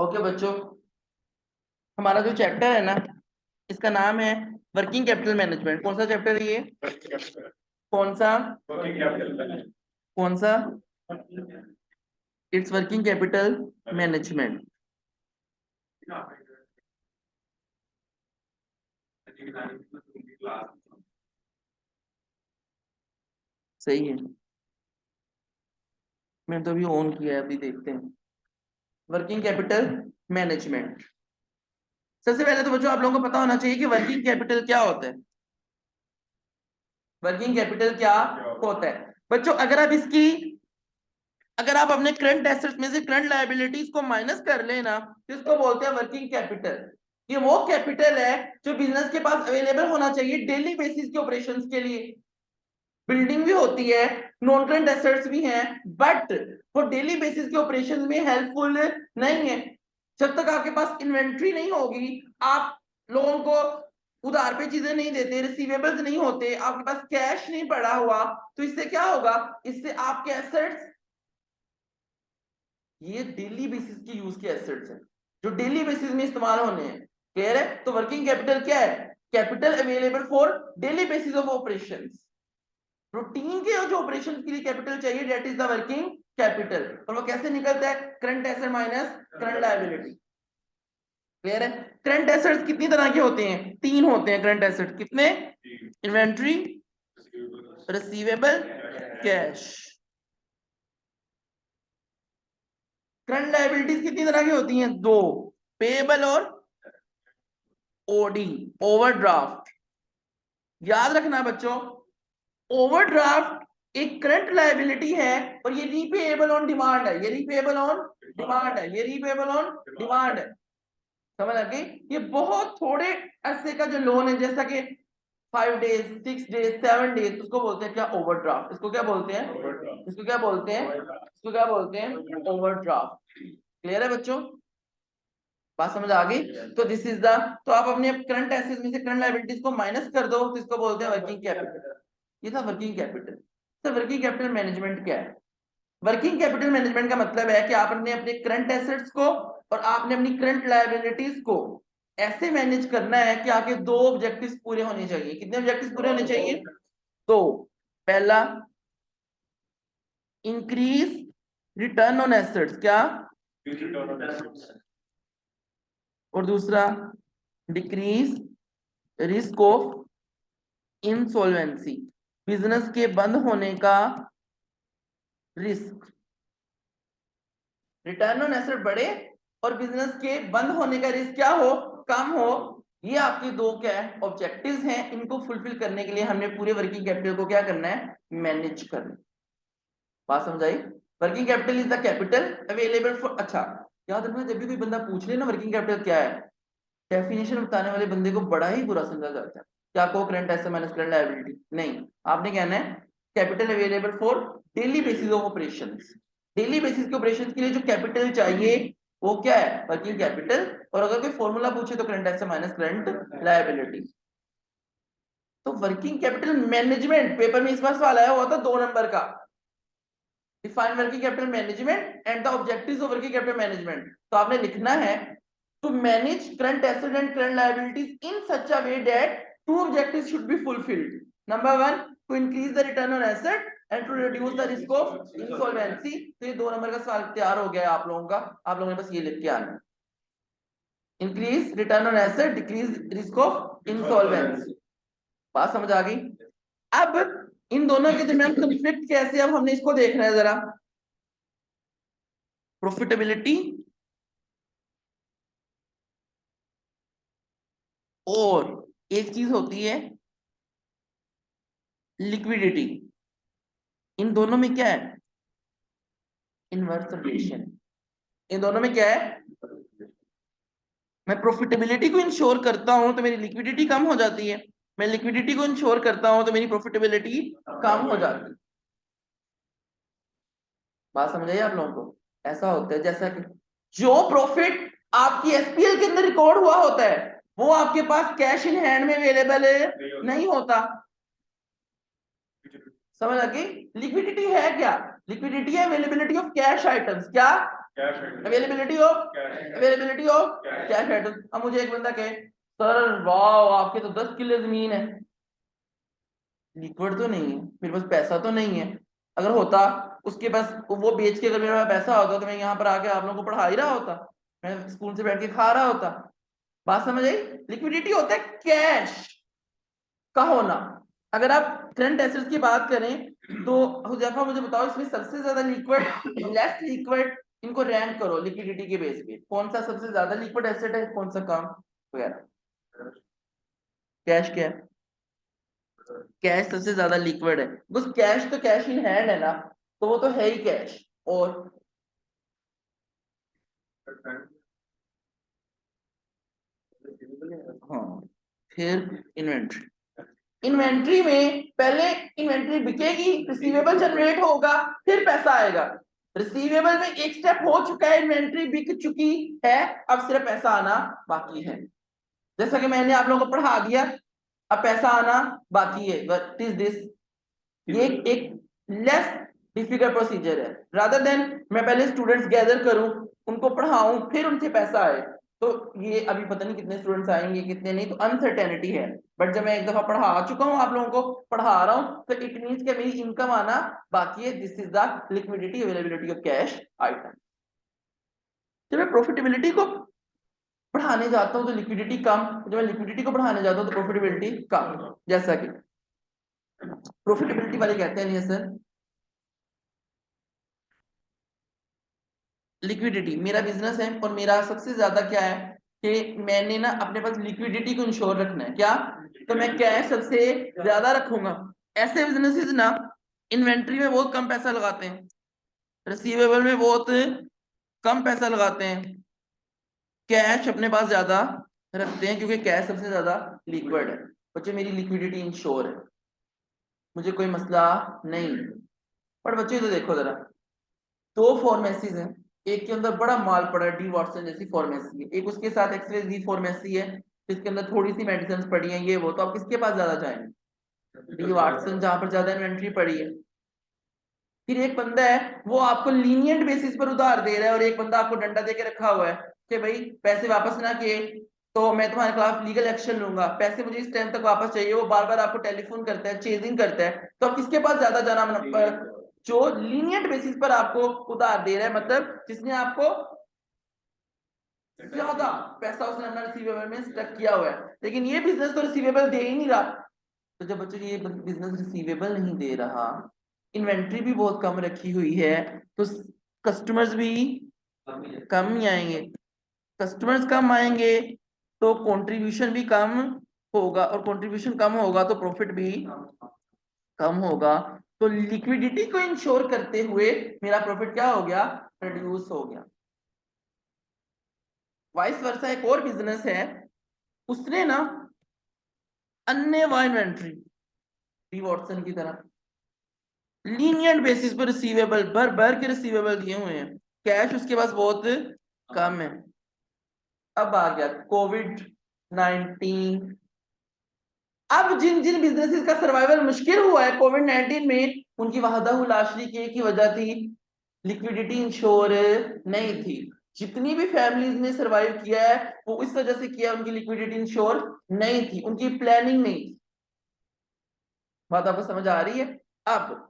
Okay बच्चों, हमारा जो चैप्टर है ना, इसका नाम है वर्किंग कैपिटल मैनेजमेंट। कौन सा चैप्टर है ये? कौन सा? कौन सा? It's working capital management. सही है, मैंने तो अभी ऑन किया है, अभी देखते हैं। Working capital management. सबसे पहले तो बच्चों आप लोगों को पता होना चाहिए कि वर्किंग कैपिटल क्या होता है। वर्किंग कैपिटल क्या होता है बच्चों? अगर आप अपने करंट एसेट्स में से करंट लायबिलिटीज को माइनस कर लेना तो इसको बोलते हैं वर्किंग कैपिटल। ये वो कैपिटल है जो बिजनेस के पास अवेलेबल होना चाहिए डेली बेसिस के ऑपरेशंस के लिए। बिल्डिंग भी होती है, नॉन करंट एसेट्स भी हैं, बट वो डेली बेसिस के ऑपरेशंस में हेल्पफुल नहीं है। जब तक आपके पास इन्वेंट्री नहीं होगी, आप लोगों को उधार पे चीजें नहीं देते, रिसीवेबल्स नहीं होते, आपके पास कैश नहीं पड़ा हुआ, तो इससे क्या होगा? इससे आपके एसेट्स, ये डेली बेसिस के यूज के एसेट्स हैं जो डेली बेसिस में इस्तेमाल होने हैं। क्लियर है? तो वर्किंग कैपिटल क्या है? Capital available for daily basis of operations. Routine के जो ऑपरेशन के लिए कैपिटल चाहिए, that is the working capital. और वो कैसे निकलता है? Current asset minus current liability. Clear है? करंट एसेट्स कितनी तरह के होते हैं? तीन होते हैं करंट एसेट। कितने? Inventory, receivable, cash. Current liabilities कितनी तरह की होती हैं? दो, पेएबल और ओडी, ओवरड्राफ्ट। याद रखना बच्चों, ओवरड्राफ्ट एक करंट लायबिलिटी है और ये रीपेएबल ऑन डिमांड है। ये रीपेएबल ऑन डिमांड है। ये रीपेएबल ऑन डिमांड है। समझ आ गई? ये बहुत थोड़े अरसे का जो लोन है, जैसा कि 5 डेज, 6 डेज, 7 डेज, उसको बोलते हैं क्या? ओवरड्राफ्ट। इसको क्या बोलते हैं? इसको क्या बोलते हैं? इसको क्या बोलते हैं? ओवरड्राफ्ट। क्लियर है बच्चों? बात समझ आ गई? तो दिस इज द, तो आप अपने करंट एसेट्स में से करंट लायबिलिटीज को माइनस कर दो तो इसको बोलते हैं वर्किंग कैपिटल। ये था वर्किंग कैपिटल। तो वर्किंग कैपिटल मैनेजमेंट क्या है? वर्किंग कैपिटल मैनेजमेंट का मतलब है कि आपने अपने करंट एसेट्स को और आपने अपनी करंट लायबिलिटीज को ऐसे मैनेज करना है कि आपके दो ऑब्जेक्टिव्स पूरे होने चाहिए। कितने ऑब्जेक्टिव्स पूरे होने चाहिए? तो पहला, इंक्रीज रिटर्न ऑन एसेट्स। क्या? और दूसरा, decrease risk of insolvency. Business के बंद होने का रिस्क। रिटर्न ऑन एसेट बढ़े और बिजनेस के बंद होने का रिस्क क्या हो? कम हो। ये आपके दो क्या है? ऑब्जेक्टिव्स हैं। इनको फुलफिल करने के लिए हमने पूरे वर्किंग कैपिटल को क्या करना है? मैनेज करना। बात समझ आई? Working capital is the capital available for, अच्छा याद रखना, जब भी कोई बंदा पूछ ले ना वर्किंग कैपिटल क्या है, डेफिनेशन बताने वाले बंदे को बड़ा ही बुरा समझा जाता है। क्या को current asset minus current liability? नहीं, आपने कहना है capital available for daily basis of operations. Daily basis के ऑपरेशंस के लिए जो कैपिटल चाहिए वो क्या है? Working capital. और अगर कोई फॉर्मूला पूछे तो current asset minus current liability. तो वर्किंग कैपिटल मैनेजमेंट पेपर में इस बार सवाल आया हुआ था 2 नंबर का। Define working capital management and the objectives of working capital management. तो आपने लिखना है to manage current assets and current liabilities in such a way that two objectives should be fulfilled. Number one, to increase the return on asset and to reduce the risk of insolvency. तो ये 2 number का सवाल तैयार हो गया है आप लोगों का। आप लोगों ने बस ये लिख के आना है, increase return on asset, decrease risk of insolvency. बात समझ आ गई? अब इन दोनों के दरमियान कंफ्लिक्ट कैसे, अब हमने इसको देखना है जरा। प्रॉफिटेबिलिटी और एक चीज होती है लिक्विडिटी। इन दोनों में क्या है? Inverse relation. इन दोनों में क्या है? मैं प्रॉफिटेबिलिटी को इंश्योर करता हूं तो मेरी लिक्विडिटी कम हो जाती है। मैं लिक्विडिटी को इंश्योर करता हूं तो मेरी प्रॉफिटेबिलिटी कम हो जाती है। बात समझ आई आप लोगों को? ऐसा होता है जैसा कि जो प्रॉफिट आपकी एसपीएल के अंदर रिकॉर्ड हुआ होता है वो आपके पास कैश इन हैंड में अवेलेबल नहीं होता। समझ आ गई? लिक्विडिटी है क्या? लिक्विडिटी है अवेलेबिलिटी ऑफ कैश आइटम्स। क्या? अवेलेबिलिटी ऑफ कैश एडल। अब मुझे एक बंदा कहे सर वाह आपके तो 10 किले जमीन है, लिक्विड तो नहीं है, मेरे पास पैसा तो नहीं है। अगर होता उसके पास, वो बेच के अगर मेरे पास पैसा होता तो मैं यहाँ पर आके आप लोगों को पढ़ा ही रहा होता, मैं स्कूल से बैठ के खा रहा होता। बात समझ आई? लिक्विडिटी होता है कैश का होना। अगर आप करंट एसेट्स की बात करें तो हुजैफा मुझे बताओ इसमें सबसे ज्यादा लिक्विड, लेस लिक्विड, इनको रैंक करो लिक्विडिटी के बेस पे, कौन सा सबसे ज्यादा लिक्विड एसेट है, कौन सा कम वगैरह। कैश क्या है? कैश सबसे ज्यादा लिक्विड है, बस कैश तो कैश इन हैंड है ना, तो वो तो है ही कैश। और हाँ, फिर इन्वेंट्री। इन्वेंट्री में पहले इन्वेंट्री बिकेगी, रिसीवेबल जनरेट होगा, फिर पैसा आएगा। रिसीवेबल में एक स्टेप हो चुका है, इन्वेंट्री बिक चुकी है, अब सिर्फ पैसा आना बाकी है। जैसा कि मैंने आप लोगों को पढ़ा दिया, अब पैसा आना बाकी है। What is this? ये एक लेस डिफिकल्ट प्रोसीजर है, रादर देन मैं पहले स्टूडेंट्स गैदर करूं, उनको पढ़ाऊं, फिर उनसे पैसा आए। तो ये अभी पता नहीं कितने स्टूडेंट्स आएंगे कितने नहीं, तो अनसर्टेनिटी है। बट जब मैं एक दफा पढ़ा चुका हूं, आप लोगों को पढ़ा रहा हूं, तो इट मींस कि मेरी इनकम आना बाकी है। This is the liquidity availability of cash item. जब मैं प्रॉफिटेबिलिटी को पढ़ाने जाता हूं तो लिक्विडिटी कम, जब मैं लिक्विडिटी को पढ़ाने जाता हूं तो प्रॉफिटेबिलिटी कम। जैसा कि प्रॉफिटेबिलिटी वाले कहते हैं नहीं सर, लिक्विडिटी मेरा बिजनेस है और मेरा सबसे ज्यादा क्या है कि मैंने ना अपने पास लिक्विडिटी को इंश्योर रखना है। क्या? तो मैं कैश सबसे ज्यादा रखूंगा। ऐसे बिजनेसेस ना इन्वेंट्री में बहुत कम पैसा लगाते हैं, रिसीवेबल में बहुत कम पैसा लगाते हैं, कैश अपने पास ज्यादा रखते हैं क्योंकि कैश सबसे ज्यादा लिक्विड है। बच्चे मेरी लिक्विडिटी इंश्योर है, मुझे कोई मसला नहीं। पर बच्चे तो देखो जरा, दो फार्मेसीज हैं, एक के अंदर बड़ा माल पड़ा है, डी वाटसन जैसी फार्मेसी है, एक उसके साथ एक्सप्रेस डी फार्मेसी है जिसके अंदर थोड़ी सी मेडिसिन पड़ी है, ये वो, तो आप किसके पास ज्यादा जाएंगे? डी वाटसन, जहां पर ज्यादा इन्वेंट्री पड़ी है। फिर एक बंदा है वो आपको लीनियंट बेसिस पर उधार दे रहा है, और एक बंदा आपको डंडा दे के रखा हुआ है कि भाई पैसे वापस ना किए तो मैं तुम्हारे खिलाफ लीगल एक्शन लूंगा, पैसे मुझे इस टाइम तक वापस चाहिए। वो बार बार आपको टेलीफोन करता है, चेजिंग करता है, तो आप किसके पास ज्यादा जाना? जो लीनियंट बेसिस पर आपको उधार दे रहा है, मतलब जिसने आपको ज्यादा पैसा उसने अपना रिसीवेबल में स्टक किया हुआ है, लेकिन ये बिजनेस तो रिसीवेबल दे ही नहीं रहा। तो जब बच्चों ये बिजनेस रिसीवेबल नहीं दे रहा, इन्वेंट्री भी बहुत कम रखी हुई है, तो कस्टमर्स भी कम ही आएंगे। कस्टमर्स कम आएंगे तो कंट्रीब्यूशन भी कम होगा, और कंट्रीब्यूशन कम होगा तो प्रॉफिट भी कम होगा। तो लिक्विडिटी को इंश्योर करते हुए मेरा प्रॉफिट क्या हो गया? रिड्यूस हो गया। वाइस वर्सा एक और बिजनेस है, उसने ना अन्य इन्वेंट्री डी वॉटसन की तरह लीनियंट बेसिस पर रिसीवेबल भर भर के रिसीवेबल दिए हुए हैं, कैश उसके पास बहुत कम है। अब आ गया कोविड-19। अब जिन जिन बिजनेसेस का सर्वाइवल मुश्किल हुआ है कोविड-19 में, उनकी वहदहुल-आशरी की वजह थी लिक्विडिटी इंश्योर नहीं थी। जितनी भी फैमिलीज ने सर्वाइव किया है वो इस वजह से किया, उनकी लिक्विडिटी इंश्योर नहीं थी, उनकी प्लानिंग नहीं थी। बात आपको समझ आ रही है? अब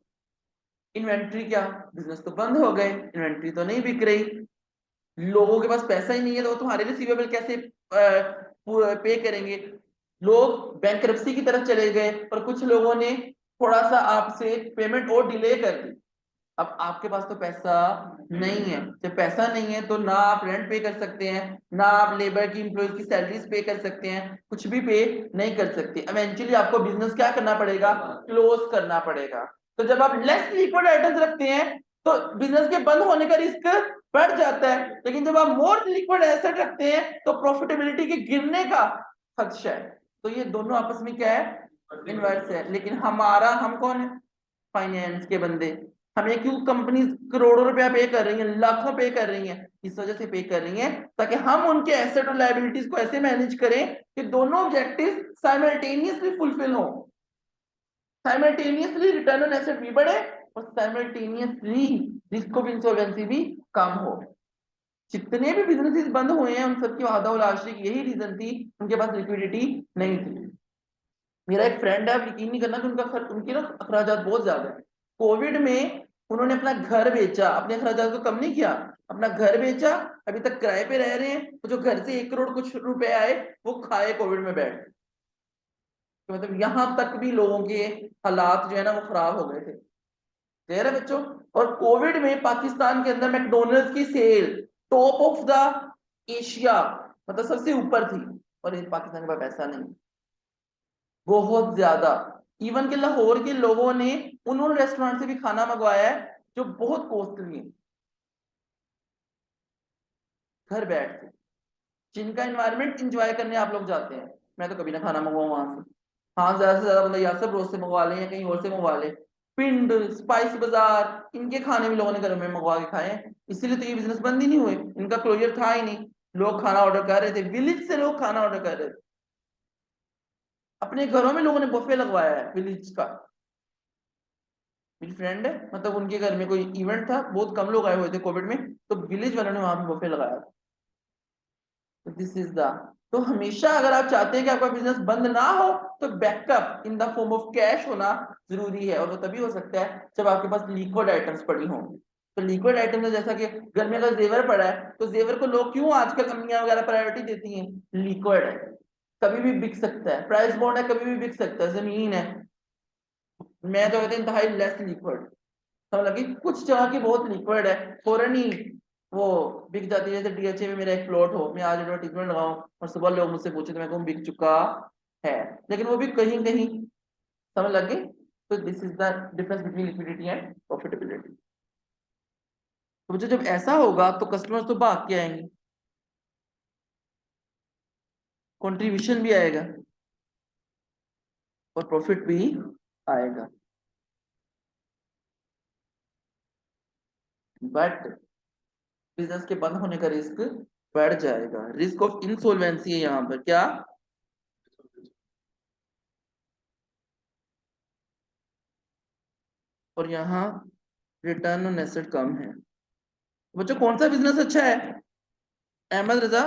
इन्वेंट्री क्या, बिजनेस तो बंद हो गए, इन्वेंट्री तो नहीं बिक रही, लोगों के पास पैसा ही नहीं है, तो वो तुम्हारे रिसीवेबल कैसे पे करेंगे? लोग बैंकरप्सी की तरफ चले गए, और कुछ लोगों ने थोड़ा सा आपसे पेमेंट और डिले कर दी। अब आपके पास तो पैसा नहीं है, जब पैसा नहीं है तो ना आप रेंट पे कर सकते हैं, ना आप लेबर की एम्प्लॉयज की सैलरीज पे कर सकते हैं, कुछ भी पे नहीं कर सकते। इवेंचुअली आपको बिजनेस क्या करना पड़ेगा? क्लोज करना पड़ेगा। तो जब आप लेस लिक्विड आइटम्स रखते हैं तो बिजनेस के बंद होने का रिस्क बढ़ जाता है, लेकिन जब आप मोर लिक्विड एसेट रखते हैं तो प्रॉफिटेबिलिटी के गिरने का खदशा है। तो ये दोनों आपस में क्या है? इनवर्स है। लेकिन हम कौन है? फाइनेंस के बंदे। हमें क्यों कंपनी करोड़ों रुपया पे कर रही है, लाखों पे कर रही है? इस वजह से पे कर रही है ताकि हम उनके एसेट और लायबिलिटीज को ऐसे मैनेज करें कि दोनों ऑब्जेक्टिव साइमल्टेनियसली फुलफिल हो। साइमल्टेनियसली रिटर्न ऑन एसेट भी बढ़े और साइमल्टेनियसली रिस्क ऑफ इंसॉल्वेंसी भी कम हो। जितने भी बिजनेसेस बंद हुए हैं उन सबकी वादा आशिक यही रीजन थी, उनके पास लिक्विडिटी नहीं थी। मेरा एक फ्रेंड है, आप यकीन नहीं करना कि उनकी ना अखराजात बहुत ज्यादा है। कोविड में उन्होंने अपना घर बेचा, अपने अखराजात को कम नहीं किया, अपना घर बेचा, अभी तक किराए पे रह रहे हैं। तो जो घर से 1 करोड़ कुछ रुपए आए वो खाए कोविड में बैठ के। तो मतलब यहां तक भी लोगों के हालात जो है ना वो खराब हो गए थे। क्लियर है बच्चों? और कोविड में पाकिस्तान के अंदर मैकडोनल्ड्स की sale top of the Asia, मतलब सबसे ऊपर थी। और ये पाकिस्तान के पास पैसा नहीं, बहुत ज्यादा। इवन के लाहौर के लोगों ने उन रेस्टोरेंट से भी खाना मंगवाया है जो बहुत कॉस्टली है, घर बैठ के, जिनका एनवायरनमेंट इंजॉय करने आप लोग जाते हैं। मैं तो कभी ना खाना मंगवाऊं वहां से। हाँ, ज्यादा से ज्यादा मतलब यासर रोज से मंगवा लें या कहीं और से मंगवा लें। पिंड, स्पाइस बाजार, इनके खाने भी लोगों ने घर में मंगवा के खाए हैं। इसीलिए तो ये बिजनेस बंद ही नहीं हुए, इनका क्लोजर था ही नहीं। लोग खाना ऑर्डर कर रहे थे, विलेज से लोग खाना ऑर्डर कर रहे थे। अपने घरों में लोगों ने बुफे लगवाया है विलेज का। मेरी फ्रेंड है, मतलब उनके घर में कोई इवेंट था, बहुत कम लोग आए हुए थे कोविड में, तो विलेज वालों ने वहां पे बुफे लगाया था। तो दिस इज द, तो हमेशा अगर आप चाहते हैं कि आपका बिजनेस बंद ना हो तो backup in the form of cash होना जरूरी है। और वो तभी हो सकता है जब आपके पास लिक्विड आइटम्स पड़ी हों। तो लिक्विड आइटम्स है, जैसा कि घर में अगर जेवर पड़ा है तो जेवर को लोग क्यों आजकल अम्मियां वगैरह प्रायोरिटी देती हैं? लिक्विड है, कभी भी बिक सकता है, प्राइस बॉन्ड है, कभी भी बिक सकता है, जमीन है। मैं तो कहते हैं इंतहाई लेस लिक्विड, समझ लगी? कुछ जगह की बहुत लिक्विड है, फौरन ही वो बिक जाती है। जैसे डीएचए में मेरा एक प्लॉट हो, मैं आज एडवर्टीजमेंट लगाऊं और सुबह लोग मुझसे पूछे तो मैं कहूँ बिक चुका है, लेकिन वो भी कहीं कहीं, समझ लगे? तो this is the difference between liquidity and profitability. तो मुझे जब ऐसा होगा तो कस्टमर्स तो भाग के आएंगे, कंट्रीब्यूशन भी आएगा और प्रॉफिट भी आएगा। बट बिजनेस के बंद होने का रिस्क बढ़ जाएगा, रिस्क ऑफ इंसॉल्वेंसी है यहाँ पर। क्या? और यहाँ रिटर्न ऑन एसेट कम है। बच्चों कौन सा बिजनेस अच्छा है? अहमद रजा,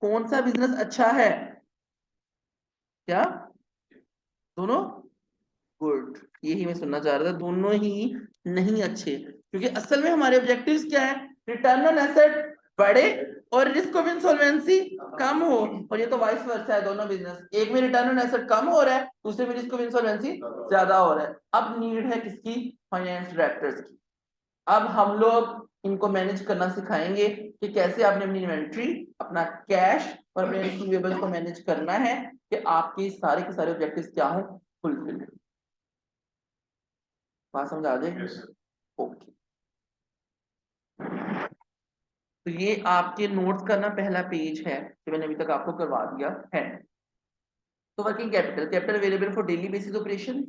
कौन सा बिजनेस अच्छा है? क्या? दोनों? गुड, यही मैं सुनना चाह रहा था, दोनों ही नहीं अच्छे। क्योंकि असल में हमारे ऑब्जेक्टिव्स क्या है? रिटर्न ऑन एसेट बढ़े और रिस्क ऑफ इंसॉल्वेंसी कम हो। और ये तो वाइस वर्सा है, दोनों बिजनेस, एक में रिटर्न ऑन एसेट कम हो रहा है, दूसरे में रिस्क ऑफ इंसॉल्वेंसी ज्यादा हो रहा है। अब नीड है किसकी? फाइनेंस डायरेक्टर्स की। अब हम लोग इनको मैनेज करना सिखाएंगे कि कैसे आपने अपनी इन्वेंट्री, अपना कैश और अपने रिसीवेबल्स को मैनेज करना है कि आपके सारे के सारे ऑब्जेक्टिव्स क्या हो, फुलफिल। बात समझ आ जाएगी? ओके। तो ये आपके नोट्स का ना पहला पेज है जो मैंने अभी तक आपको करवा दिया है। तो working capital, capital available for daily basis operation,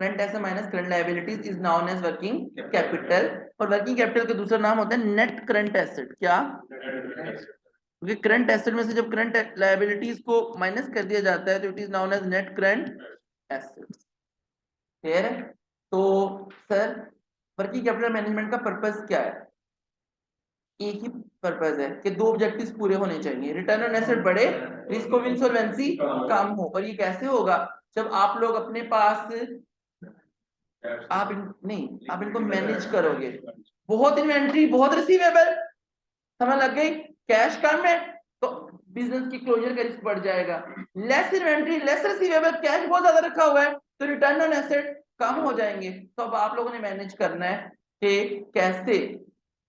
current asset minus current liabilities is known as working capital. और वर्किंग कैपिटल का दूसरा नाम होता है नेट करंट एसेट। क्या? क्योंकि करंट एसेट में से जब करंट लायबिलिटीज को माइनस कर दिया जाता है तो it is known as net current asset. Clear है? तो सर, वर्किंग कैपिटल मैनेजमेंट का पर्पस क्या है? एक ही पर्पस है कि दो ऑब्जेक्टिव्स पूरे होने चाहिए, रिटर्न ऑन एसेट बढ़े, रिस्क ऑफ इंसॉल्वेंसी कम हो। और ये कैसे होगा? जब आप लोग अपने पास, नहीं, आप इनको मैनेज करोगे। बहुत इन्वेंट्री, बहुत रिसीवेबल, समझ लग गई? कैश कम है तो बिजनेस की क्लोजर का रिस्क बढ़ जाएगा। Less inventory, less receivable, cash बहुत ज्यादा रखा हुआ है तो रिटर्न ऑन एसेट कम हो जाएंगे। तो अब आप लोगों ने मैनेज करना है कि कैसे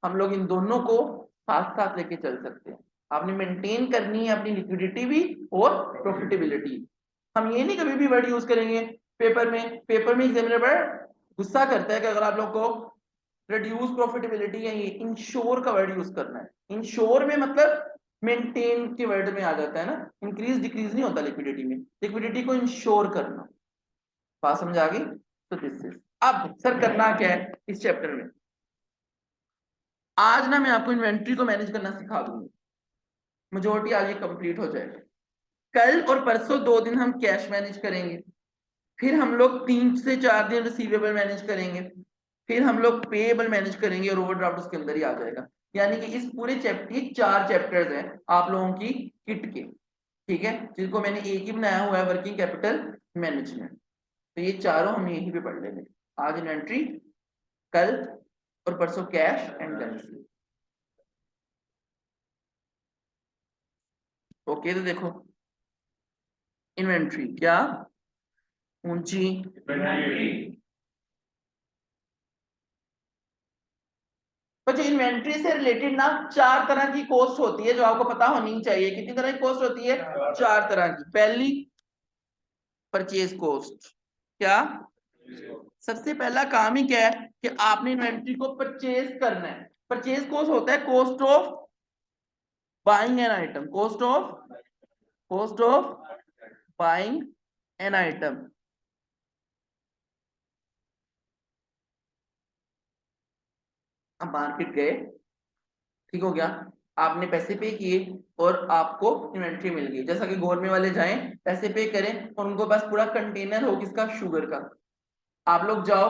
हम लोग इन दोनों को साथ साथ लेके चल सकते हैं। आपने मेंटेन करनी है अपनी लिक्विडिटी भी और प्रॉफिटेबिलिटी। हम ये नहीं कभी भी वर्ड यूज करेंगे पेपर में एग्जामिनर गुस्सा करता है कि अगर आप लोग को रिड्यूस प्रॉफिटेबिलिटी या ये इंश्योर का वर्ड यूज करना है। इंश्योर में मतलब मेंटेन के वर्ड में आ जाता है ना, इंक्रीज डिक्रीज नहीं होता लिक्विडिटी में, लिक्विडिटी को इंश्योर करना। बात समझ आ गई? तो दिस इज, अब सर करना क्या है इस चैप्टर में? आज ना मैं आपको इन्वेंट्री को मैनेज करना सिखा दूंगा, मेजोरिटी आज ये कंप्लीट हो जाएगा। कल और परसों 2 दिन हम कैश मैनेज करेंगे, फिर हम लोग 3 से 4 दिन रिसीवेबल मैनेज करेंगे, फिर हम लोग पेएबल मैनेज करेंगे और ओवरड्राफ्ट उसके अंदर ही आ जाएगा। यानी कि इस पूरे चैप्टर 4 चैप्टर्स हैं आप लोगों की किट के, ठीक है, जिनको मैंने एक ही बनाया हुआ है, वर्किंग कैपिटल मैनेजमेंट। तो ये चारों हम यहीं पे पढ़ लेंगे, आज इन्वेंट्री, कल और परसों कैश एंड करेंसी। ओके, तो देखो इन्वेंट्री क्या, ऊंची बच्चों, इन्वेंट्री से रिलेटेड ना 4 तरह की कॉस्ट होती है जो आपको पता होनी चाहिए। कितनी तरह की कॉस्ट होती है? 4 तरह की। पहली परचेज कॉस्ट। क्या? सबसे पहला काम ही क्या है कि आपने इन्वेंट्री को परचेज करना है। परचेज कॉस्ट होता है cost of buying an item, cost of buying an item. आप मार्केट गए, ठीक हो गया, आपने पैसे पे किए और आपको इन्वेंट्री मिल गई। जैसा कि गोरमे वाले जाएं, पैसे पे करें और उनको बस पूरा कंटेनर हो किसका, शुगर का। आप लोग जाओ,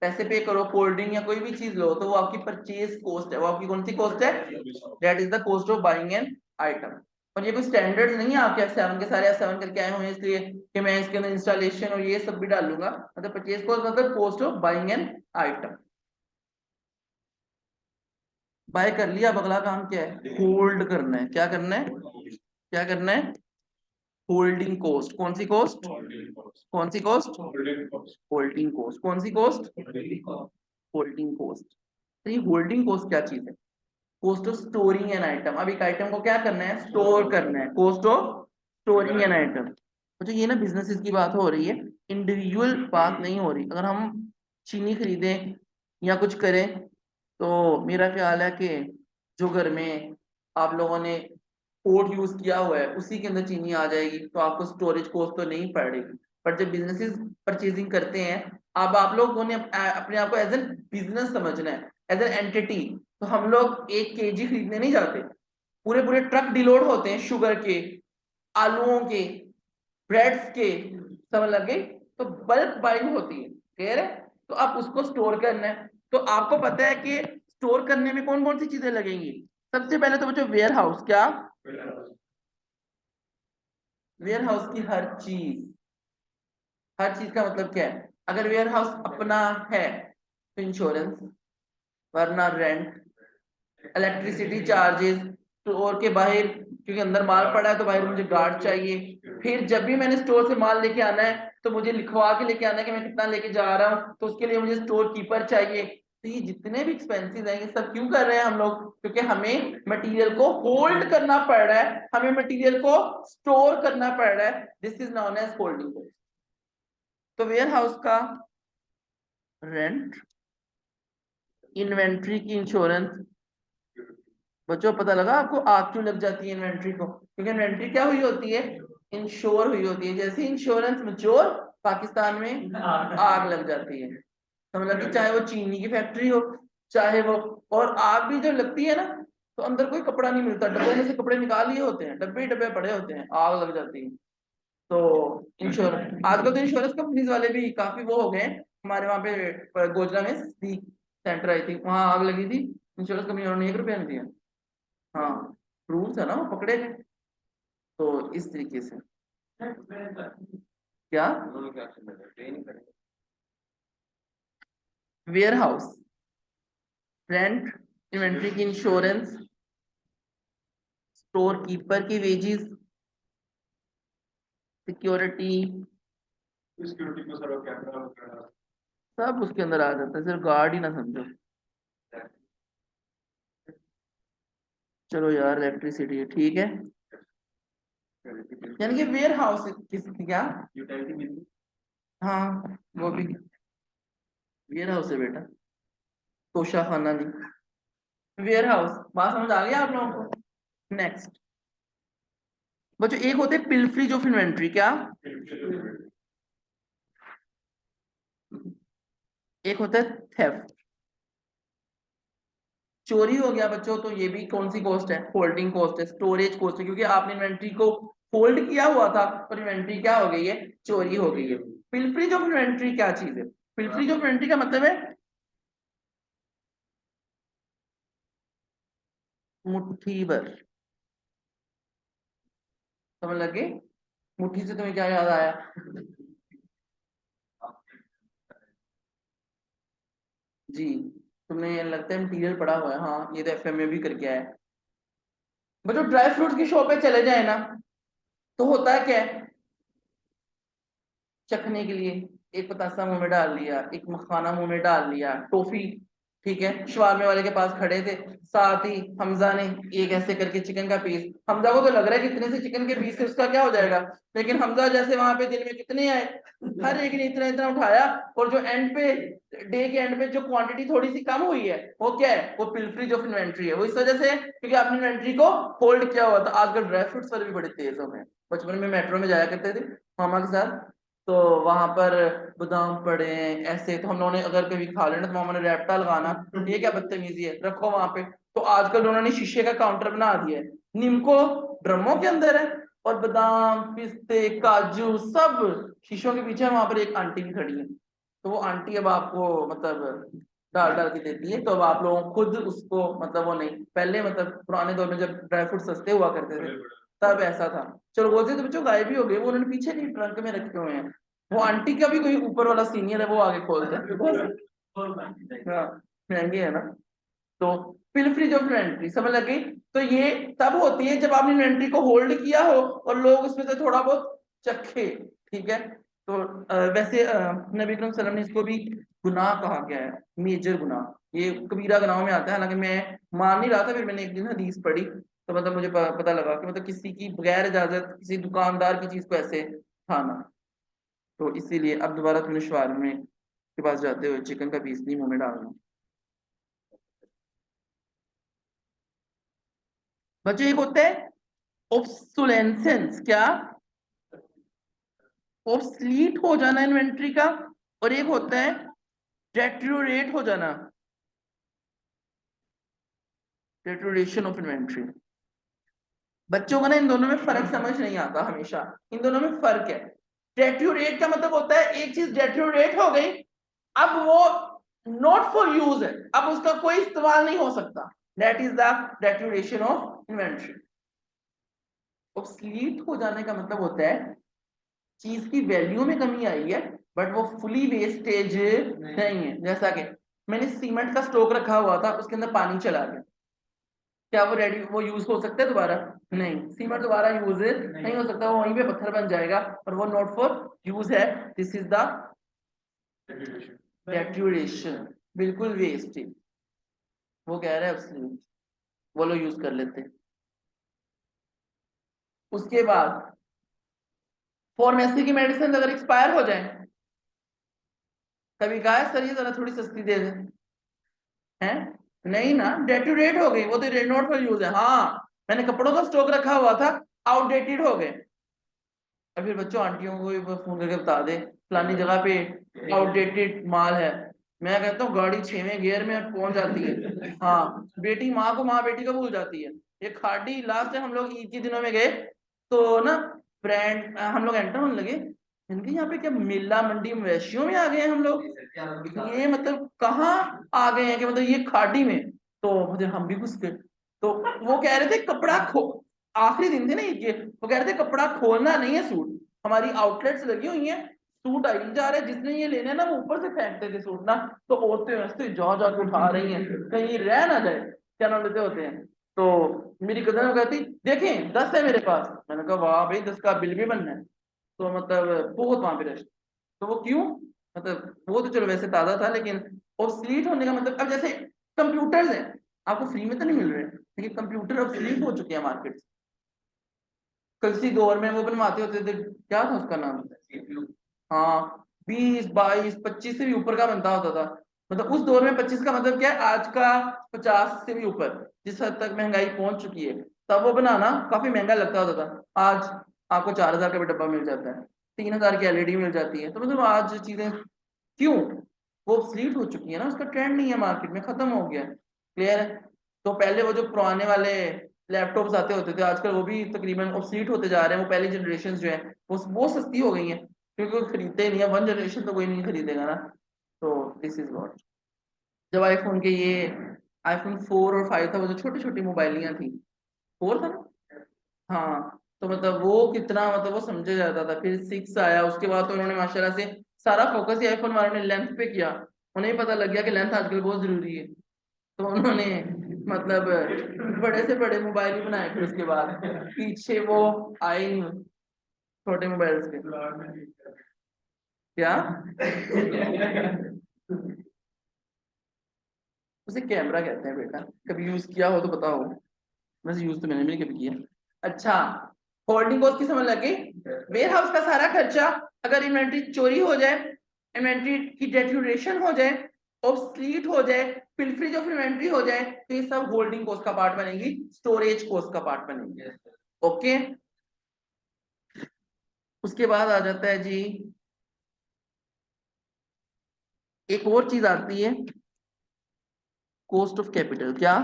पैसे पे करो, कोल्ड ड्रिंक या कोई भी चीज लो, तो वो आपकी परचेज कॉस्ट है। वो आपकी कौन सी कॉस्ट है? That is the cost of buying an item. और ये कोई स्टैंडर्ड नहीं है आपके F7 के, सारे F7 करके आए हुए हैं इसलिए कि मैं इसके अंदर इंस्टॉलेशन और ये सब भी डालूंगा। मतलब परचेज कॉस्ट मतलब cost of buying an item. Buy कर लिया, अब अगला काम क्या है? होल्ड करना है। क्या करना है? क्या करना है? Holding cost. कौन सी कॉस्ट? कौन सी कॉस्ट? Holding cost. कौन सी कॉस्ट? Holding cost. तो ये होल्डिंग कॉस्ट क्या चीज है? Cost of storing an item. अब एक आइटम को क्या करना है? स्टोर करना है। Cost of storing an item. तो ये ना बिजनेसेस की बात हो रही है, इंडिविजुअल बात नहीं हो रही। अगर हम चीनी खरीदें या कुछ करें तो मेरा ख्याल है कि जो घर में आप लोगों ने पोर्ट यूज किया हुआ है उसी के अंदर चीनी आ जाएगी, तो आपको स्टोरेज कॉस्ट तो नहीं पड़ेगी। पर जब बिजनेसेस परचेजिंग करते हैं, अब आप लोगों ने अपने आप को एज एन बिजनेस समझना है, एज एन एंटिटी। तो हम लोग 1 kg खरीदने नहीं जाते, पूरे पूरे ट्रक डिलोड होते हैं शुगर के, आलूओं के, ब्रेड्स के, समझ लग गई? तो बल्क बाइंग होती है, क्लियर है? तो आप उसको स्टोर करना है। तो आपको पता है कि स्टोर करने में कौन कौन सी चीजें लगेंगी। सबसे पहले तो बच्चों वेयर हाउस। क्या? वेयर हाउस की हर चीज, हर चीज का मतलब क्या है? अगर वेयर हाउस अपना है तो इंश्योरेंस, वरना रेंट, इलेक्ट्रिसिटी चार्जेस, स्टोर के बाहर क्योंकि अंदर माल पड़ा है तो बाहर मुझे गार्ड चाहिए। फिर जब भी मैंने स्टोर से माल लेके आना है तो मुझे लिखवा के लेके आना है कि मैं कितना लेके जा रहा हूँ, तो उसके लिए मुझे स्टोर कीपर चाहिए। तो ये जितने भी एक्सपेंसेस हैं ये सब क्यों कर रहे हैं हम लोग? क्योंकि हमें मटेरियल को होल्ड करना पड़ रहा है, हमें मटेरियल को स्टोर करना पड़ रहा है। This is known as holding cost. तो वेयर हाउस का रेंट, इन्वेंट्री की इंश्योरेंस। बच्चों पता लगा आपको आग क्यों लग जाती है इन्वेंट्री को? क्योंकि इन्वेंट्री क्या हुई होती है? इंश्योर हुई होती है। जैसे इंश्योरेंस मैच्योर, पाकिस्तान में आग लग जाती है। समझ लगी? चाहे वो चीनी की फैक्ट्री हो, चाहे वो, और आग भी जब लगती है ना तो अंदर कोई कपड़ा नहीं मिलता, डब्बों में से कपड़े निकाल लिए होते हैं, डब्बे ही डब्बे पड़े होते हैं, आग लग जाती है। तो इंश्योरेंस, आजकल तो इंश्योरेंस कंपनीज वाले भी काफी वो हो गए हैं। हमारे वहां पे गोजरा में सी सेंटर आई थी, वहां आग लगी थी, इंश्योरेंस कंपनी उन्होंने 1 रुपया नहीं दिया। हाँ, रूल्स है ना, वो पकड़े गए। तो इस तरीके से क्या, वेयर हाउस, रेंट, इन्वेंट्री की इंश्योरेंस, स्टोर कीपर की वेजेस, सिक्योरिटी, सिक्योरिटी को सर कैमरा वगैरह सब उसके अंदर आ जाता है, सिर्फ गार्ड ही ना समझो। चलो यार, इलेक्ट्रिसिटी ठीक है। यानी कि वेयर हाउस किस क्या, हाँ वो भी वेयर हाउस है बेटा, तोशा खाना नहीं, वेयर हाउस। बात समझ आ गया आप लोगों को? नेक्स्ट बच्चों, एक होते हैं पिलफरीज ऑफ इन्वेंट्री। क्या? एक होता है थेफ्ट, चोरी हो गया बच्चों, तो ये भी कौन सी कॉस्ट है? होल्डिंग कॉस्ट है, स्टोरेज कॉस्ट है, क्योंकि आपने इन्वेंट्री को होल्ड किया हुआ था और इन्वेंट्री क्या हो गई है? चोरी हो गई है। पिलफरीज ऑफ इन्वेंट्री क्या चीज है? पिलफरीज ऑफ इन्वेंट्री का मतलब है मुट्ठी भर, समझ लगे? मुट्ठी से तुम्हें क्या याद आया? जी, तुमने लगता है मटीरियल पड़ा हुआ है, हाँ ये तो एफएम में भी करके आया है। बच्चों ड्राई फ्रूट्स की शॉप पे चले जाए ना, तो होता है क्या है, चखने के लिए एक पतासा मुंह में डाल लिया, एक मखाना मुंह में डाल लिया, टॉफी, ठीक है। शवारमे वाले के पास खड़े थे, साथ ही हमजा ने एक ऐसे करके चिकन का पीस, हमजा को तो लग रहा है कि इतने से चिकन के पीस से उसका क्या हो जाएगा, लेकिन हमजा जैसे वहां पे दिन में कितने आए, हर एक ने इतना इतना उठाया, और जो एंड पे, डे के एंड पे जो क्वांटिटी थोड़ी सी कम हुई है, वो क्या है, वो पिलफरीज ऑफ इन्वेंट्री है। वो इस वजह से क्योंकि आपने इन्वेंट्री को होल्ड किया हुआ था। आजकल ड्राई फ्रूट्स वाले भी बड़े तेज हो गए। बचपन में मेट्रो में जाया करते थे मामा के साथ, तो वहां पर बादाम पड़े हैं ऐसे, तो हम लोगों ने अगर कभी खा लेना तो मामा ने रैप्टा लगाना, ये क्या बदतमीजी है, रखो वहां पे। तो आजकल उन्होंने शीशे का काउंटर बना दिया है, निम्को ड्रमों के अंदर है, और बादाम पिस्ते काजू सब शीशों के पीछे। वहां पर एक आंटी भी खड़ी है, तो वो आंटी अब आपको मतलब डाल डाल के देती है, तो अब आप लोगों खुद उसको मतलब, वो नहीं, पहले मतलब पुराने दौर में जब ड्राई फ्रूट सस्ते हुआ करते थे तब ऐसा था। चलो वो तो बच्चों गायब ही हो गए, वो उन्होंने पीछे नहीं ट्रंक में रखे हुए हैं। वो आंटी का भी कोई ऊपर वाला सीनियर है, वो आगे खोलते हैं। हाँ, महंगे है ना। तो पिलफरी जो इन्वेंट्री समझ लगी, तो ये तब होती है जब आपने इन्वेंट्री को होल्ड किया हो और लोग उसमें से थोड़ा बहुत चखे, ठीक है। तो वैसे नबी करीम सल्लल्लाहु अलैहि वसल्लम ने इसको भी गुनाह कहा गया है, मेजर गुनाह, ये कबीरा गुनाहों में आता है। हालांकि मैं मान नहीं रहा था, फिर मैंने एक दिन हदीस पढ़ी, तो मतलब मुझे पता लगा कि मतलब किसी की बगैर इजाजत किसी दुकानदार की चीज को ऐसे खाना, तो इसीलिए अब दोबारा तुमने शवारमे के पास जाते हुए चिकन का पीस नहीं मुंह में डालना। बच्चों एक होता है ऑब्सोलेंसेंस, क्या, ऑब्सलीट हो जाना इन्वेंट्री का, और एक होता है डेटोरेट हो जाना, डेटोरेशन ऑफ इन्वेंट्री। बच्चों को ना इन दोनों में फर्क समझ नहीं आता हमेशा, इन दोनों में फर्क है। डेटोरेट का मतलब होता है एक चीज डेटोरेट हो गई, अब वो नॉट फॉर यूज है, अब उसका कोई इस्तेमाल नहीं हो सकता, that is the deterioration of inventory. Obsolete हो जाने का मतलब होता है चीज की वैल्यू में कमी आई है, बट वो फुली वेस्टेज नहीं है। जैसा कि मैंने सीमेंट का स्टॉक रखा हुआ था, उसके अंदर पानी चला गया, क्या वो रेडी, वो यूज हो सकता है दोबारा? नहीं, सीमेंट दोबारा यूज नहीं हो सकता, वो वहीं पे पत्थर बन जाएगा, और वो नॉट फॉर यूज है। दिस इज द डेटोरेशन, बिल्कुल वेस्ट। वो कह रहा है उसने, वो लोग यूज कर लेते हैं। उसके बाद फार्मेसी की मेडिसिन अगर एक्सपायर हो जाए, कभी कहा है सर ये जरा थोड़ी सस्ती दे दें, हैं? नहीं ना, डेटोरेट हो गई, वो तो नॉट फॉर यूज है। हाँ, मैंने कपड़ों का स्टॉक रखा हुआ था, आउटडेटेड हो गए, और फिर बच्चों आंटियों को भी फोन करके बता दे फलानी जगह पे आउटडेटेड माल है। मैं कहता हूँ गाड़ी 6वें गियर में पहुंच जाती है। हाँ, बेटी माँ को, माँ बेटी को भूल जाती है। ये खाड़ी लास्ट टाइम हम लोग ईद के दिनों में गए, तो ना ब्रांड हम लोग एंटर होने लगे, इनके यहाँ पे क्या मेला मंडी मवेशियों में आ गए हैं हम लोग, ये मतलब कहाँ आ गए हैं कि मतलब ये खाड़ी में। तो मुझे हम भी घुस गए। तो वो कह रहे थे कपड़ा खो, आखिरी दिन थे ना ईद के, वो कह रहे थे कपड़ा खोलना नहीं है, सूट हमारी आउटलेट्स लगी हुई हैं, सूट आई जा रहे हैं, जिसने ये लेने ना वो ऊपर से फेंकते थे सूट ना, तो औरतें वैसे जा जा के उठा रही हैं कहीं रह ना जाए, क्या नाम लेते होते हैं। तो मेरी कजन कहती देखें 10 है मेरे पास, मैंने कहा वाह भाई 10 का बिल भी बनना है। तो मतलब बहुत वहां पे रश, तो वो क्यों, मतलब वो तो चलो वैसे ताजा था, लेकिन ऑब्सलीट होने का मतलब, अब जैसे कंप्यूटर्स हैं, आपको फ्री में तो नहीं मिल रहे, लेकिन कंप्यूटर ऑब्सलीट हो चुके हैं मार्केट से। किसी दौर में वो बनवाते होते थे, क्या था उसका नाम, हाँ, 20 22 25 से भी ऊपर का बनता होता था। मतलब उस दौर में 25 का मतलब क्या है, आज का 50 से भी ऊपर, जिस हद तक महंगाई पहुंच चुकी है, तब वो बनाना काफी महंगा लगता होता था। आज आपको 4000 का भी डब्बा मिल जाता है, 3000 की एलईडी मिल जाती है। तो मतलब आज चीजें क्यों, वो ऑब्सलीट हो चुकी है ना, उसका ट्रेंड नहीं है मार्केट में, खत्म हो गया, क्लियर है। तो पहले वो जो पुराने वाले लैपटॉप्स आते होते थे, आजकल वो भी तकरीबन ऑब्सलीट होते जा रहे हैं। वो पहली जनरेशन जो है वो सस्ती हो गई है, क्योंकि वो खरीदते नहीं है, वन जनरेशन तो कोई नहीं खरीदेगा ना। तो दिस इज व्हाट, जब आईफोन के ये आईफोन 4 और 5 था, वो जो छोटी छोटी मोबाइलियां थी, 4 था ना? हाँ, तो मतलब वो कितना, मतलब वो समझा जाता था। फिर 6 आया, उसके बाद तो उन्होंने माशाल्लाह से सारा फोकस ही आईफोन वालों ने लेंथ पे किया। उन्हें ही पता लग गया कि लेंथ आजकल बहुत जरूरी है, तो उन्होंने मतलब बड़े से बड़े मोबाइल ही बनाए। फिर उसके बाद पीछे वो आए ही नहीं छोटे मोबाइल्स के। क्या उसे कैमरा कहते हैं बेटा, कभी यूज किया हो तो बताओ। वैसे यूज तो मैंने भी कभी किया। अच्छा, होल्डिंग कॉस्ट की समझ लगी। वेयर हाउस का सारा खर्चा, अगर इन्वेंट्री चोरी हो जाए, इन्वेंट्री की डेटोरेशन हो जाए, ऑब्सलीट हो जाए, पिलफरेज ऑफ इन्वेंट्री हो जाए, तो ये सब होल्डिंग कॉस्ट का पार्ट बनेगी, स्टोरेज कॉस्ट का पार्ट बनेगी। ओके, उसके बाद आ जाता है जी, एक और चीज आती है, कॉस्ट ऑफ कैपिटल। क्या?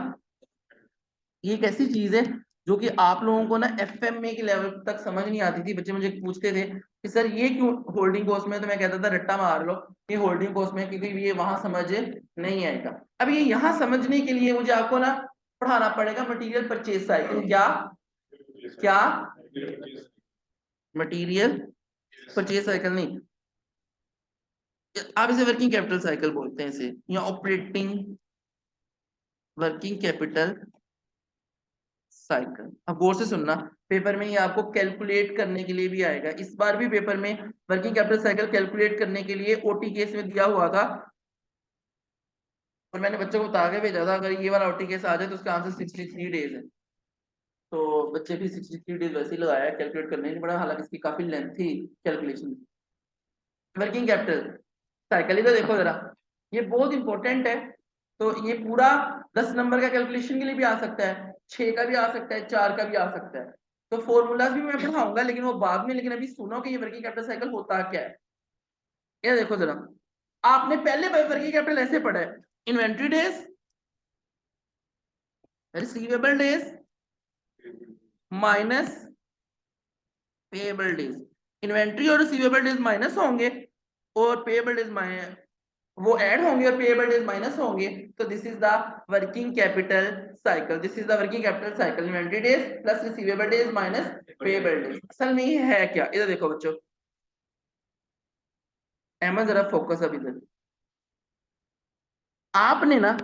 ये एक ऐसी चीज है जो कि आप लोगों को ना एफएमए के लेवल तक समझ नहीं आती थी। बच्चे मुझे पूछते थे कि सर ये क्यों होल्डिंग कॉस्ट में, तो मैं कहता था रट्टा मार लो, ये होल्डिंग कॉस्ट में, क्योंकि ये वहां समझ नहीं आएगा। अब ये यहाँ समझने के लिए मुझे आपको ना पढ़ाना पड़ेगा मटेरियल परचेज साइकिल। क्या क्या? मटेरियल परचेज साइकिल नहीं, आप इसे वर्किंग कैपिटल साइकिल बोलते हैं इसे, या ऑपरेटिंग वर्किंग कैपिटल साइकिल। अब गौर से सुनना, पेपर में ये आपको कैलकुलेट करने के लिए भी आएगा। इस बार भी पेपर में वर्किंग कैपिटल साइकिल कैलकुलेट करने के लिए ओटी केस में दिया हुआ था, और मैंने बच्चों को बता के भेजा था अगर ये वाला ओटी केस आ जाए तो उसका आंसर 63 डेज है। तो बच्चे भी 63 डेज वैसे ही लगाया कैलकुलेट करने नहीं पड़ा, हालांकि इसकी काफी लेंथ थी कैलकुलेशन। वर्किंग कैपिटल साइकिल इधर देखो जरा, ये बहुत इंपॉर्टेंट है। तो ये पूरा 10 नंबर का कैलकुलेशन के लिए भी आ सकता है, 6 का भी आ सकता है, 4 का भी आ सकता है। तो फॉर्मूलाज भी मैं पढ़ाऊंगा लेकिन वो बाद में। लेकिन अभी सुनो कि ये वर्किंग कैपिटल साइकिल होता क्या है। ये देखो जरा, आपने पहले वर्किंग कैपिटल ऐसे पढ़ा है, inventory days, receivable days minus payable days. Inventory और रिसीवेबल डेज माइनस होंगे और पेएबल डेज वो ऐड होंगे और पेएबल डेज माइनस होंगे। तो this is the working capital cycle, this is the working capital cycle, inventory days plus receivable days minus payable days. असल में ये है क्या, इधर देखो बच्चों, अहमद जरा फोकस अब इधर। आपने ना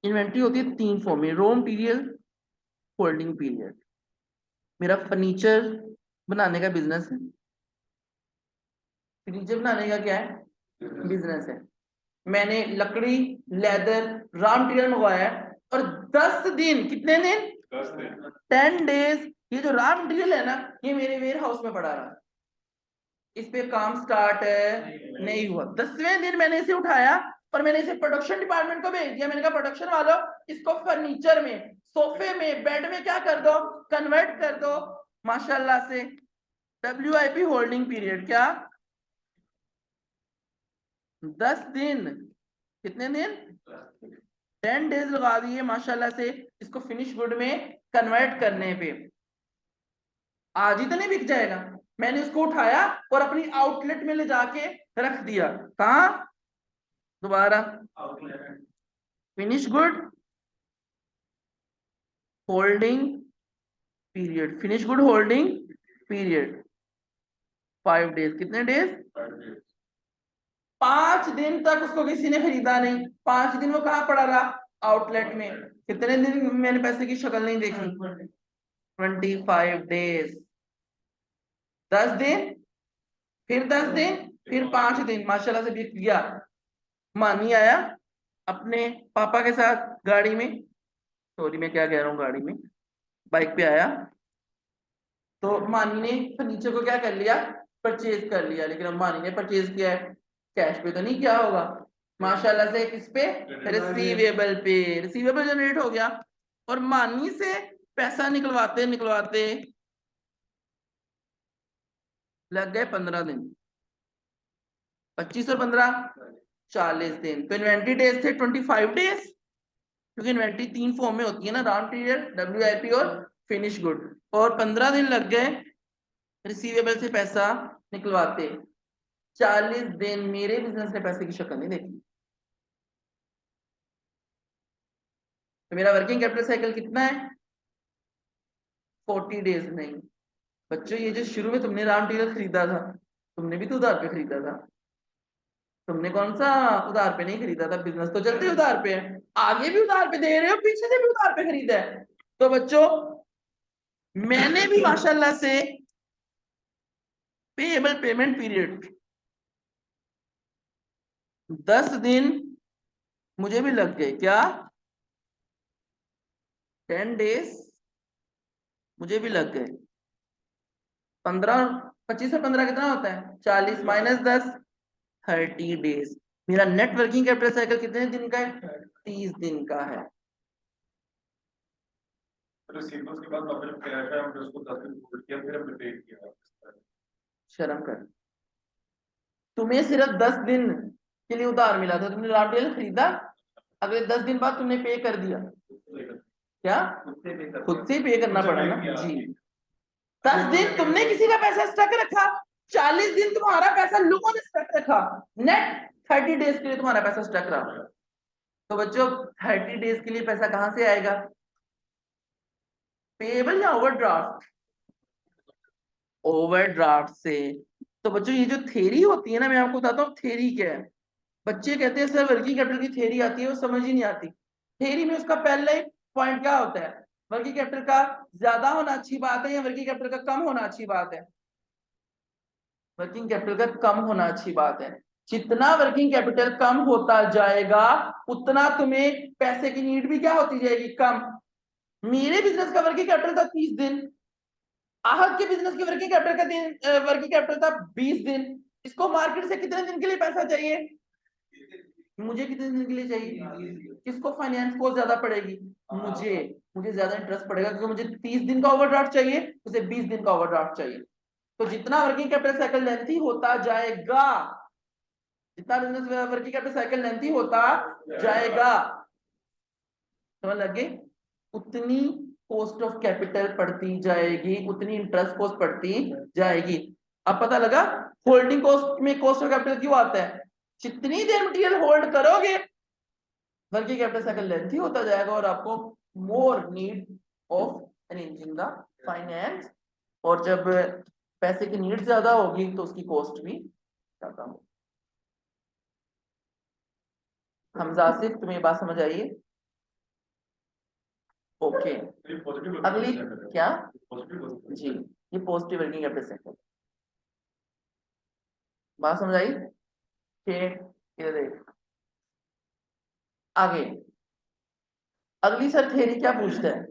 इन्वेंट्री होती है 3 फॉर्म में, रॉ मटेरियल, होल्डिंग पीरियड। मेरा फर्नीचर बनाने का बिजनेस है, फर्नीचर बनाने का क्या है बिजनेस है। मैंने लकड़ी, लेदर, रॉ मटेरियल मंगवाया है, और 10 दिन, कितने दिन, 10 डेज, ये जो रॉ मटेरियल है ना ये मेरे वेयर हाउस में पड़ा रहा, इस पे काम स्टार्ट नहीं हुआ। 10वें दिन मैंने इसे उठाया और मैंने इसे प्रोडक्शन डिपार्टमेंट को भेज दिया। मैंने कहा प्रोडक्शन वालों, इसको फर्नीचर में, सोफे में, बेड में क्या कर दो, कन्वर्ट कर दो। माशाल्लाह से WIP होल्डिंग पीरियड क्या, 10 दिन, कितने दिन, 10 डेज लगा दिए माशाल्लाह से इसको फिनिश गुड में कन्वर्ट करने पे। आज ही तो नहीं बिक जाएगा। मैंने उसको उठाया और अपनी आउटलेट में ले जाके रख दिया। कहा, दोबारा, finish good holding period, finish good holding period 5 days, कितने डेज, 5 दिन तक उसको किसी ने खरीदा नहीं। 5 दिन वो कहाँ पड़ा रहा, आउटलेट में। कितने दिन मैंने पैसे की शक्ल नहीं देखी, 25 डेज। 10 दिन, फिर 10 दिन, फिर 5 दिन, माशाल्लाह से बिक गया। मानी आया अपने पापा के साथ गाड़ी में, सॉरी मैं क्या कह रहा हूँ, गाड़ी में, बाइक पे आया, तो मानी ने फर्नीचर को क्या कर लिया, परचेज कर लिया। लेकिन अब मानी ने परचेज किया है, कैश पे तो नहीं किया होगा। माशाल्लाह से किस पे, रिसीवेबल पे, रिसीवेबल जनरेट हो गया। और मानी से पैसा निकलवाते निकलवाते लग गए 15 दिन, 25 और 15, 40 दिन। तो इन्वेंट्री डेज थे 25 डेज, क्योंकि इन्वेंट्री 3 फॉर्म में होती है ना, रॉ मटेरियल, WIP और फिनिश गुड। और 15 दिन लग गए रिसीवेबल से पैसा निकलवाते। 40 दिन मेरे बिजनेस ने पैसे की शक्ल नहीं देखी। तो मेरा वर्किंग कैपिटल साइकिल कितना है? 40 डेज। नहीं बच्चों, ये जो शुरू में तुमने रॉ मटेरियल खरीदा था, तुमने भी तो उधार पे खरीदा था। तुमने कौन सा उधार पे नहीं खरीदा था? बिजनेस तो चलते उधार पे है, आगे भी उधार पे दे रहे हो, पीछे से भी उधार पे खरीदा है। तो बच्चों मैंने भी माशाल्लाह से पेएबल पेमेंट पीरियड 10 दिन मुझे भी लग गए। क्या? 10 डेज मुझे भी लग गए। 15, 25 से 15 कितना होता है? 40 माइनस 10, 30 डेज। मेरा नेट वर्किंग कैपिटल साइकिल कितने दिन का है? 30 दिन का है। रिसीवर्स के बाद वापस कैश है, हमने उसको 10 दिन होल्ड किया, फिर हमने पे किया। शर्म कर, तुम्हें सिर्फ 10 दिन के लिए उधार मिला था, तुमने रॉ मटेरियल खरीदा, अगले 10 दिन बाद तुमने पे कर दिया। क्या? खुद से पे करना पड़ा ना जी। 10 दिन तुमने किसी का पैसा स्टक रखा, 40 दिन तुम्हारा पैसा लोगों ने स्टक रखा, नेट 30 डेज के लिए तुम्हारा पैसा स्टक रहा। तो बच्चों 30 डेज के लिए पैसा कहां से आएगा? पेएबल या ओवरड्राफ्ट? ओवरड्राफ्ट से। तो बच्चों ये जो थ्योरी होती है ना, मैं आपको बताता हूँ थ्योरी क्या है। बच्चे कहते हैं सर वर्किंग कैपिटल की थ्योरी आती है, वो समझ ही नहीं आती। थ्योरी में उसका पहला ही पॉइंट क्या होता है? वर्किंग कैपिटल का ज्यादा होना अच्छी बात है या वर्किंग कैपिटल का कम होना अच्छी बात है? वर्किंग कैपिटल का कम होना अच्छी बात है। जितना वर्किंग कैपिटल कम होता जाएगा उतना तुम्हें पैसे की नीड भी क्या होती जाएगी? कम। मेरे बिजनेस का वर्किंग कैपिटल था 30 दिन, आहत के बिजनेस की वर्किंग कैपिटल का दिन वर्किंग कैपिटल था 20 दिन। इसको मार्केट से कितने दिन के लिए पैसा चाहिए? मुझे कितने दिन के लिए चाहिए? किसको फाइनेंस कॉस्ट ज्यादा पड़ेगी? मुझे। मुझे ज्यादा इंटरेस्ट पड़ेगा क्योंकि मुझे 30 दिन का ओवरड्राफ्ट चाहिए, उसे 20 दिन का ओवरड्राफ्ट चाहिए। तो जितना वर्किंग कैपिटल साइकिल लेंथी होता जाएगा, जितना business working capital cycle lengthy होता जाएगा, समझ लग गई, उतनी कॉस्ट ऑफ कैपिटल बढ़ती जाएगी, उतनी इंटरेस्ट कॉस्ट बढ़ती जाएगी। अब पता लगा होल्डिंग कॉस्ट में कॉस्ट ऑफ कैपिटल क्यों आता है? जितनी देर मटेरियल होल्ड करोगे वर्किंग कैपिटल साइकिल लेंथी होता जाएगा और आपको more need of an in the finance, और जब पैसे की नीड ज्यादा होगी तो उसकी कॉस्ट भी ज्यादा होगी। हमजा आसिफ, तुम्हें बात समझ आई है? ओके। अगली क्या जी, ये पॉजिटिव वर्किंग कैपिटल साइकिल, बात समझ आई? ठीक, इधर देख आगे। अगली सर थ्योरी क्या पूछता है?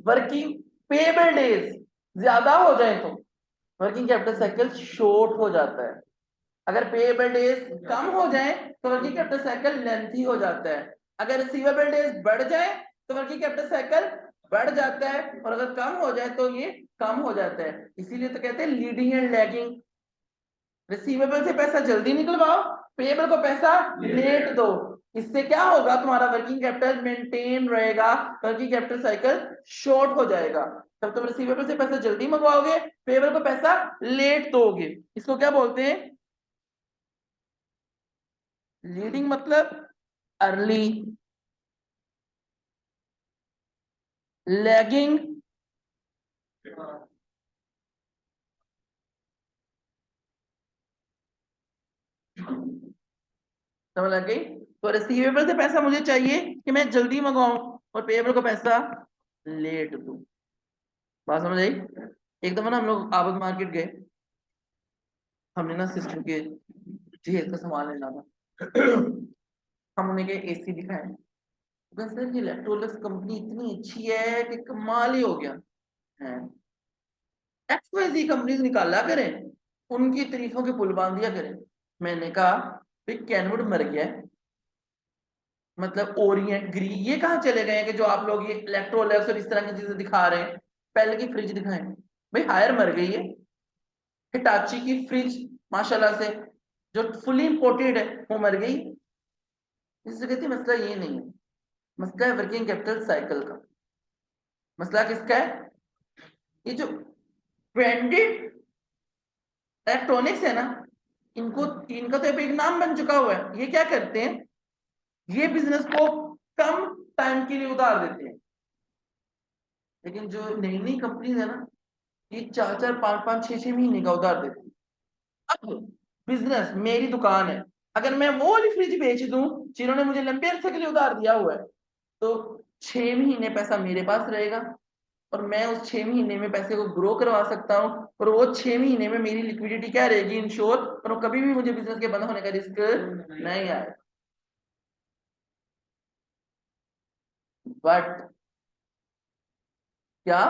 वर्किंग पेएबल डेज ज्यादा हो जाए तो वर्किंग कैपिटल साइकिल शॉर्ट हो जाता है, अगर पेएबल डेज कम हो जाए तो वर्किंग कैपिटल साइकिल लेंथी हो जाता है, अगर रिसीवेबल डेज बढ़ जाए तो वर्किंग कैपिटल साइकिल बढ़ जाता है, और अगर कम हो जाए तो ये कम हो जाता है। इसीलिए तो कहते हैं लीडिंग एंड लैगिंग। रिसीवेबल से पैसा जल्दी निकलवाओ, पेएबल को पैसा लेट दो। इससे क्या होगा? तुम्हारा वर्किंग कैपिटल मेंटेन रहेगा, वर्किंग कैपिटल साइकिल शॉर्ट हो जाएगा। तब तुम रिसीवेबल से पैसा जल्दी मंगवाओगे, पेएबल को पैसा लेट दोगे। इसको क्या बोलते हैं? लीडिंग मतलब अर्ली, लैगिंग समझ लग गई? तो रिसीवेबल से पैसा मुझे चाहिए कि मैं जल्दी मंगवाऊं, और पेएबल को पैसा लेट दूं। बात समझ आई? एक दफा ना हम लोग आबद मार्केट गए, हमने ना सिस्टम के जहेज का सामान लेना था। हम उन्हें के एसी दिखाए, तो सर ये इलेक्ट्रोलक्स कंपनी इतनी अच्छी है कि कमाल ही हो गया है, एक्सवाईजी कंपनी निकाला करें, उनकी तारीफों के पुल बांध दिया करें। मैंने कहा भाई कैनवुड मर गया है, मतलब ओरिएंट ग्री ये कहाँ चले गए हैं कि जो आप लोग ये इलेक्ट्रोलक्स और इस तरह की चीजें दिखा रहे हैं? पहले की फ्रिज दिखाएं भाई, हायर मर गई है। हिटाची की फ्रिज माशाल्लाह से जो फुली इंपोर्टेड है वो मर गई। इससे कहती है मसला ये नहीं है, मसला है वर्किंग कैपिटल साइकिल का। मसला किसका है? ये जो ब्रांडेड इलेक्ट्रॉनिक्स है ना, इनको इनका तो एक नाम बन चुका हुआ है। ये क्या करते हैं? ये बिजनेस को कम टाइम के लिए उधार देते हैं। लेकिन जो नई नई कंपनीज है ना, ये 4-4 5-5 6-6 महीने का उधार देती है। अब बिजनेस मेरी दुकान है, अगर मैं वो वाली फ्रिज बेच दूं जिन्होंने मुझे लंबे अरसे के लिए उधार दिया हुआ है, तो 6 महीने पैसा मेरे पास रहेगा और मैं उस 6 महीने में पैसे को ग्रो करवा सकता हूँ, और वो 6 महीने में मेरी लिक्विडिटी क्या रहेगी, इंश्योर, और वो कभी भी मुझे बिजनेस के बंद होने का रिस्क नहीं आएगा। बट क्या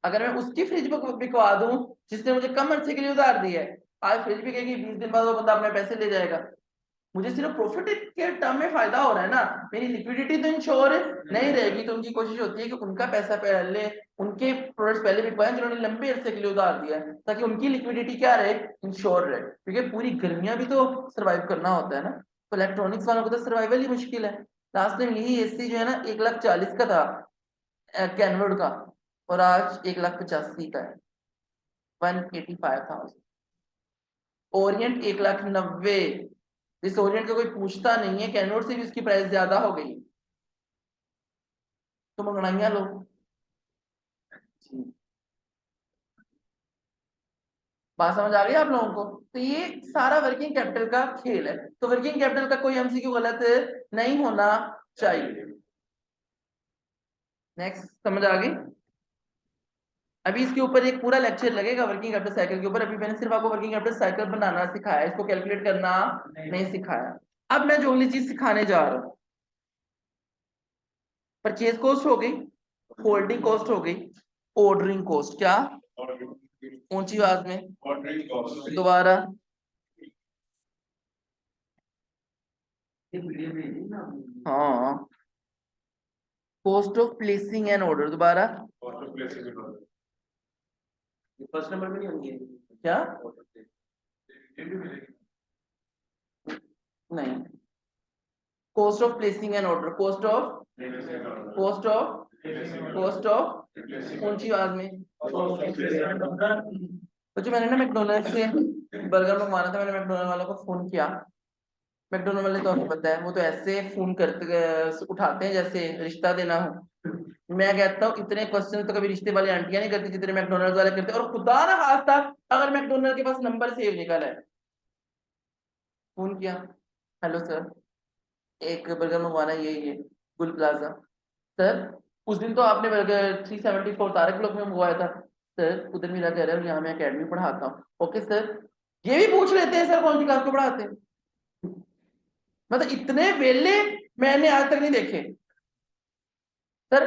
अगर मैं उसकी फ्रिज बिकवा दूं जिसने मुझे कम अरसे के लिए उधार दिया है, आज फ्रिज बिकेगी, 20 दिन बाद वो बंदा अपने पैसे ले जाएगा, मुझे सिर्फ प्रॉफिट के टर्म में फायदा हो रहा है ना, मेरी लिक्विडिटी तो इंश्योर नहीं रहेगी। तो उनकी कोशिश होती है कि उनका पैसा पहले, उनके प्रोडक्ट्स पहले बिकवाएं जिन्होंने लंबे अरसे के लिए उधार दिया है, ताकि उनकी लिक्विडिटी क्या रहे, इंश्योर रहे, क्योंकि पूरी गर्मियां भी तो सर्वाइव करना होता है ना। तो इलेक्ट्रॉनिक्स वालों को तो सर्वाइवल ही मुश्किल है। लास्ट टाइम यही एसी जो है ना 1,40,000 का था कैनवुड का, और आज 1,85,000 का है, 185,000। ओरिएंट 1,90,000। इस ओरिएंट का कोई पूछता नहीं है, कैनवुड से भी उसकी प्राइस ज्यादा हो गई, तो मंगवाइया लो जी। बात समझ आ गई आप लोगों को? तो ये सारा वर्किंग कैपिटल का खेल है। तो वर्किंग कैपिटल का कोई एमसीक्यू गलत नहीं होना चाहिए। नेक्स्ट, समझ आ गई? अभी इसके ऊपर एक पूरा लेक्चर लगेगा वर्किंग कैपिटल साइकिल के ऊपर। अभी मैंने सिर्फ आपको वर्किंग कैपिटल साइकिल बनाना सिखाया, इसको कैलकुलेट करना नहीं सिखाया। अब मैं जो अगली चीज सिखाने जा रहा हूँ, परचेज कॉस्ट हो गई, होल्डिंग कॉस्ट हो गई, ऑर्डरिंग कॉस्ट। क्या? ऊंची आवाज में दोबारा। हाँ, cost of placing an order. दोबारा। फर्स्ट नंबर में नहीं होंगे क्या? नहीं, cost of placing an order, cost of, cost of, cost of, ऊंची आवाज में। तो जो मैंने ना मैकडोनल्ड से बर्गर मंगवाना था, मैंने मैकडोनल्ड वालों को फोन किया। मैकडोनल्ड वाले तो आपको पता है, वो तो ऐसे फोन करते उठाते हैं जैसे रिश्ता देना हो। मैं कहता हूँ इतने क्वेश्चन तो कभी रिश्ते वाली आंटियां नहीं करती जितने मैकडोनल्ड वाले करते हैं। और खुदा ना खास्ता अगर मैकडोनल्ड के पास नंबर सेव निकला है, फोन किया, हेलो सर, एक बर्गर मंगवाना है, ये गुल प्लाजा। सर, उस दिन तो आपने बर्गर 374 तारक ब्लॉक में मंगवाया था। सर, उधर मेरा घर है और यहाँ मैं अकेडमी पढ़ाता हूँ। Okay sir. ये भी पूछ लेते हैं सर कौन सी क्लास को पढ़ाते हैं। मतलब इतने वेले मैंने आज तक नहीं देखे। सर,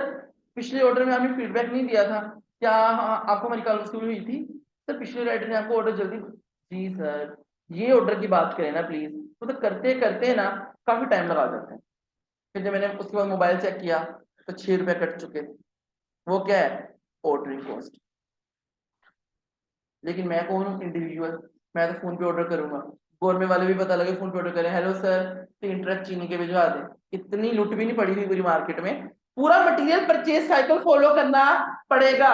पिछले ऑर्डर में आपने फीडबैक नहीं दिया था क्या? हाँ, आपको हमारी कॉल वसूल हुई थी। सर, पिछले राइटर ने आपको ऑर्डर जल्दी। जी सर, ये ऑर्डर की बात करें ना प्लीज। मतलब करते करते ना काफी टाइम लगा जाता है। फिर जब मैंने उसके बाद मोबाइल चेक किया तो 6 रुपए कट चुके थे। वो क्या है? Ordering cost. लेकिन मैं कौन हूँ? इंडिविजुअल। मैं तो फोन पे ऑर्डर करूंगा। गवर्नमेंट वाले भी पता लगे फोन पे ऑर्डर करें, हेलो सर 3 ट्रक चीनी के भिजवा दें। इतनी लूट भी नहीं पड़ी हुई पूरी मार्केट में। पूरा मटेरियल परचेज साइकिल फॉलो करना पड़ेगा,